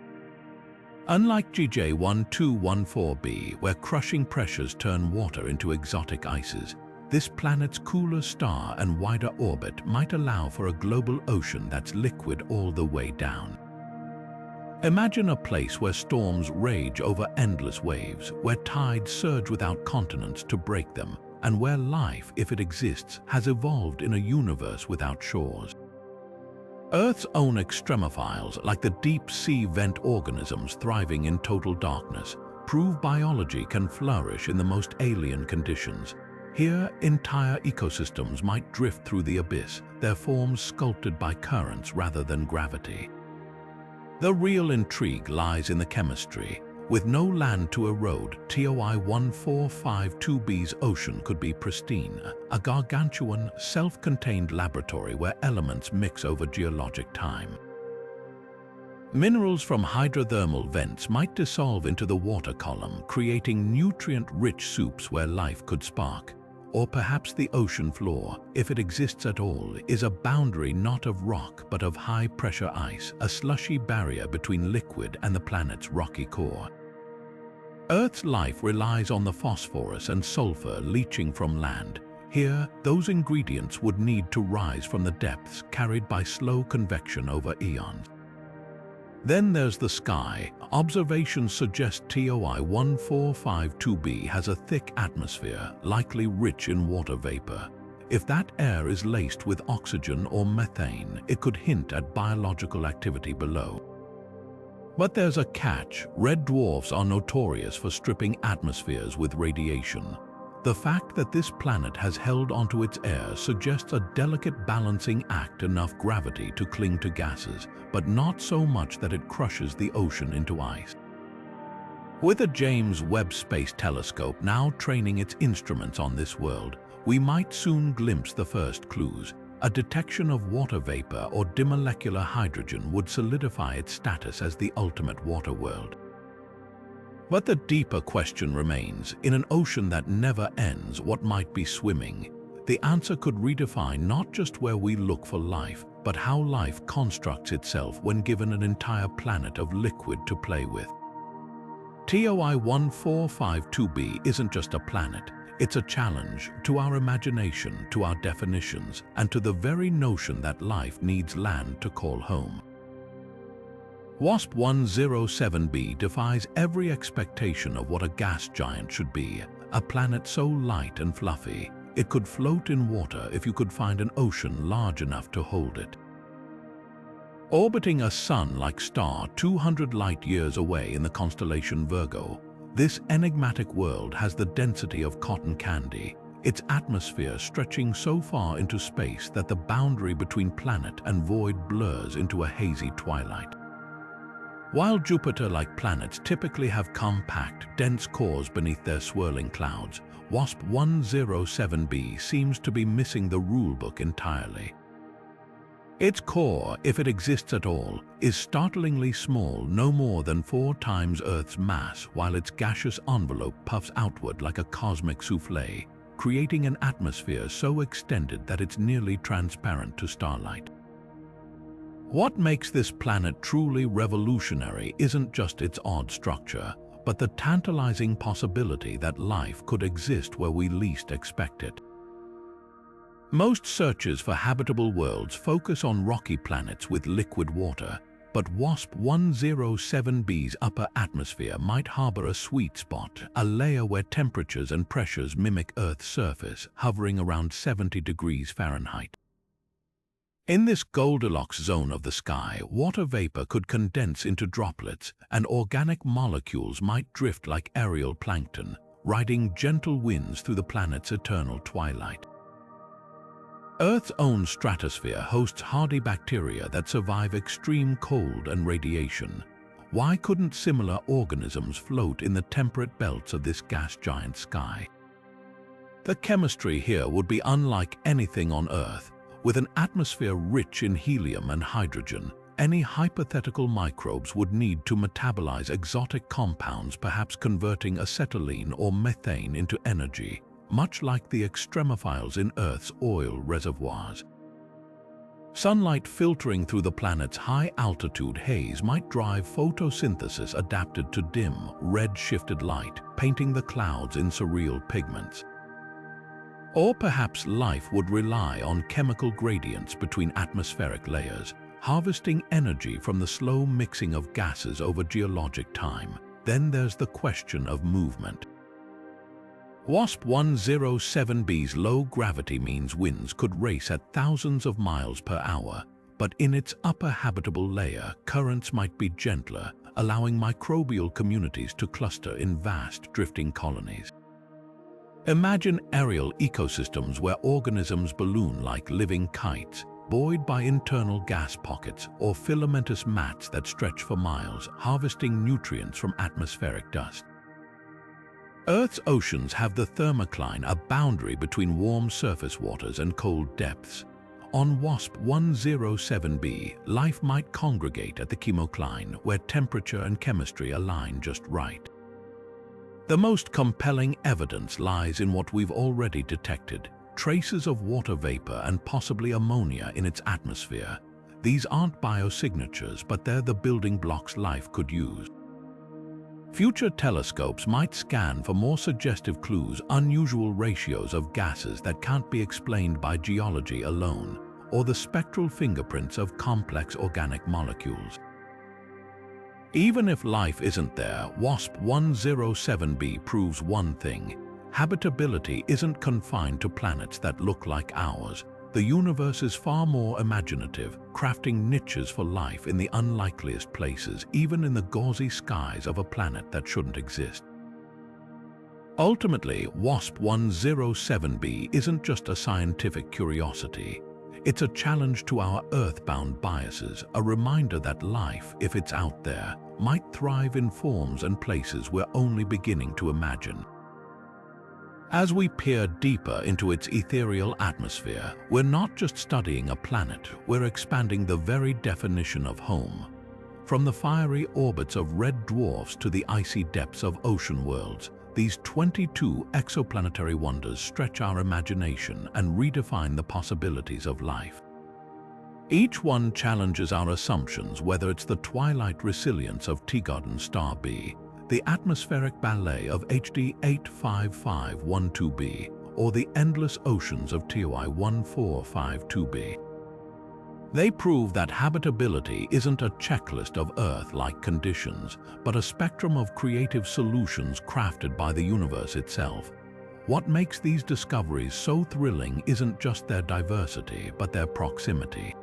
A: Unlike GJ1214b, where crushing pressures turn water into exotic ices, this planet's cooler star and wider orbit might allow for a global ocean that's liquid all the way down. Imagine a place where storms rage over endless waves, where tides surge without continents to break them, and where life, if it exists, has evolved in a universe without shores. Earth's own extremophiles, like the deep-sea vent organisms thriving in total darkness, prove biology can flourish in the most alien conditions. Here, entire ecosystems might drift through the abyss, their forms sculpted by currents rather than gravity. The real intrigue lies in the chemistry. With no land to erode, TOI-1452b's ocean could be pristine, a gargantuan, self-contained laboratory where elements mix over geologic time. Minerals from hydrothermal vents might dissolve into the water column, creating nutrient-rich soups where life could spark. Or perhaps the ocean floor, if it exists at all, is a boundary not of rock but of high-pressure ice, a slushy barrier between liquid and the planet's rocky core. Earth's life relies on the phosphorus and sulfur leaching from land. Here, those ingredients would need to rise from the depths, carried by slow convection over eons. Then there's the sky. Observations suggest TOI-1452b has a thick atmosphere, likely rich in water vapor. If that air is laced with oxygen or methane, it could hint at biological activity below. But there's a catch. Red dwarfs are notorious for stripping atmospheres with radiation. The fact that this planet has held onto its air suggests a delicate balancing act, enough gravity to cling to gases, but not so much that it crushes the ocean into ice. With a James Webb Space Telescope now training its instruments on this world, we might soon glimpse the first clues. A detection of water vapor or dimolecular hydrogen would solidify its status as the ultimate water world. But the deeper question remains, in an ocean that never ends, what might be swimming? The answer could redefine not just where we look for life, but how life constructs itself when given an entire planet of liquid to play with. TOI-1452b isn't just a planet. It's a challenge to our imagination, to our definitions, and to the very notion that life needs land to call home. WASP-107b defies every expectation of what a gas giant should be, a planet so light and fluffy, it could float in water if you could find an ocean large enough to hold it. Orbiting a sun-like star 200 light-years away in the constellation Virgo, this enigmatic world has the density of cotton candy, its atmosphere stretching so far into space that the boundary between planet and void blurs into a hazy twilight. While Jupiter-like planets typically have compact, dense cores beneath their swirling clouds, WASP-107b seems to be missing the rulebook entirely. Its core, if it exists at all, is startlingly small, no more than 4 times Earth's mass, while its gaseous envelope puffs outward like a cosmic souffle, creating an atmosphere so extended that it's nearly transparent to starlight. What makes this planet truly revolutionary isn't just its odd structure, but the tantalizing possibility that life could exist where we least expect it. Most searches for habitable worlds focus on rocky planets with liquid water, but WASP-107b's upper atmosphere might harbor a sweet spot, a layer where temperatures and pressures mimic Earth's surface, hovering around 70 degrees Fahrenheit. In this Goldilocks zone of the sky, water vapor could condense into droplets, and organic molecules might drift like aerial plankton, riding gentle winds through the planet's eternal twilight. Earth's own stratosphere hosts hardy bacteria that survive extreme cold and radiation. Why couldn't similar organisms float in the temperate belts of this gas giant sky? The chemistry here would be unlike anything on Earth. With an atmosphere rich in helium and hydrogen, any hypothetical microbes would need to metabolize exotic compounds, perhaps converting acetylene or methane into energy, much like the extremophiles in Earth's oil reservoirs. Sunlight filtering through the planet's high-altitude haze might drive photosynthesis adapted to dim, red-shifted light, painting the clouds in surreal pigments. Or perhaps life would rely on chemical gradients between atmospheric layers, harvesting energy from the slow mixing of gases over geologic time. Then there's the question of movement. WASP-107b's low gravity means winds could race at thousands of miles per hour, but in its upper habitable layer, currents might be gentler, allowing microbial communities to cluster in vast drifting colonies. Imagine aerial ecosystems where organisms balloon like living kites, buoyed by internal gas pockets or filamentous mats that stretch for miles, harvesting nutrients from atmospheric dust. Earth's oceans have the thermocline, a boundary between warm surface waters and cold depths. On WASP-107b, life might congregate at the chemocline, where temperature and chemistry align just right. The most compelling evidence lies in what we've already detected: traces of water vapor and possibly ammonia in its atmosphere. These aren't biosignatures, but they're the building blocks life could use. Future telescopes might scan for more suggestive clues, unusual ratios of gases that can't be explained by geology alone, or the spectral fingerprints of complex organic molecules. Even if life isn't there, WASP-107b proves one thing: habitability isn't confined to planets that look like ours. The universe is far more imaginative, crafting niches for life in the unlikeliest places, even in the gauzy skies of a planet that shouldn't exist. Ultimately, WASP-107b isn't just a scientific curiosity. It's a challenge to our earthbound biases, a reminder that life, if it's out there, might thrive in forms and places we're only beginning to imagine. As we peer deeper into its ethereal atmosphere, we're not just studying a planet, we're expanding the very definition of home. From the fiery orbits of red dwarfs to the icy depths of ocean worlds, these 22 exoplanetary wonders stretch our imagination and redefine the possibilities of life. Each one challenges our assumptions, whether it's the twilight resilience of Teegarden Star B, the atmospheric ballet of HD 85512b, or the endless oceans of TOI-1452b. They prove that habitability isn't a checklist of Earth-like conditions, but a spectrum of creative solutions crafted by the universe itself. What makes these discoveries so thrilling isn't just their diversity, but their proximity.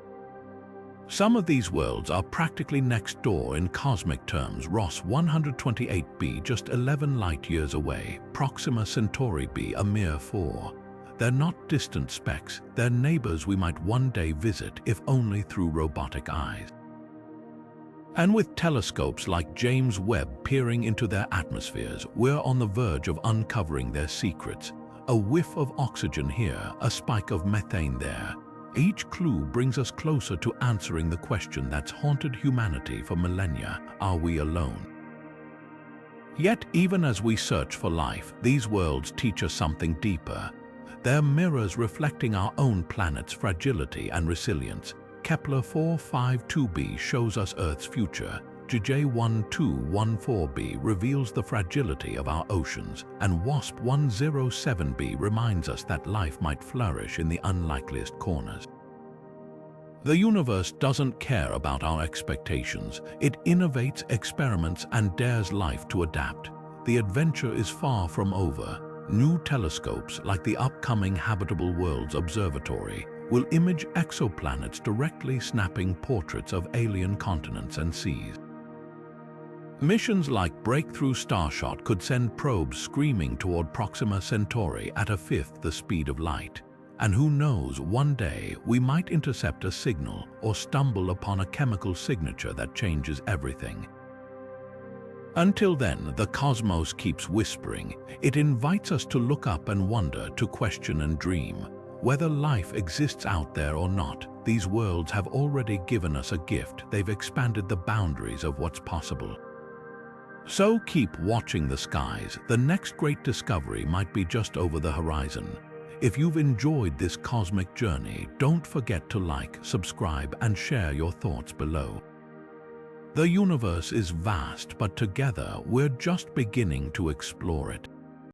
A: Some of these worlds are practically next door in cosmic terms. Ross 128b, just 11 light-years away, Proxima Centauri b, a mere 4. They're not distant specks, they're neighbors we might one day visit, if only through robotic eyes. And with telescopes like James Webb peering into their atmospheres, we're on the verge of uncovering their secrets. A whiff of oxygen here, a spike of methane there. Each clue brings us closer to answering the question that's haunted humanity for millennia: are we alone? Yet, even as we search for life, these worlds teach us something deeper. They're mirrors reflecting our own planet's fragility and resilience. Kepler 452b shows us Earth's future, JJ1214b reveals the fragility of our oceans, and WASP 107b reminds us that life might flourish in the unlikeliest corners. The universe doesn't care about our expectations. It innovates, experiments, and dares life to adapt. The adventure is far from over. New telescopes, like the upcoming Habitable Worlds Observatory, will image exoplanets directly, snapping portraits of alien continents and seas. Missions like Breakthrough Starshot could send probes screaming toward Proxima Centauri at a fifth the speed of light. And who knows, one day we might intercept a signal or stumble upon a chemical signature that changes everything. Until then, the cosmos keeps whispering. It invites us to look up and wonder, to question and dream. Whether life exists out there or not, these worlds have already given us a gift. They've expanded the boundaries of what's possible. So keep watching the skies. The next great discovery might be just over the horizon. If you've enjoyed this cosmic journey, don't forget to like, subscribe, and share your thoughts below. The universe is vast, but together we're just beginning to explore it.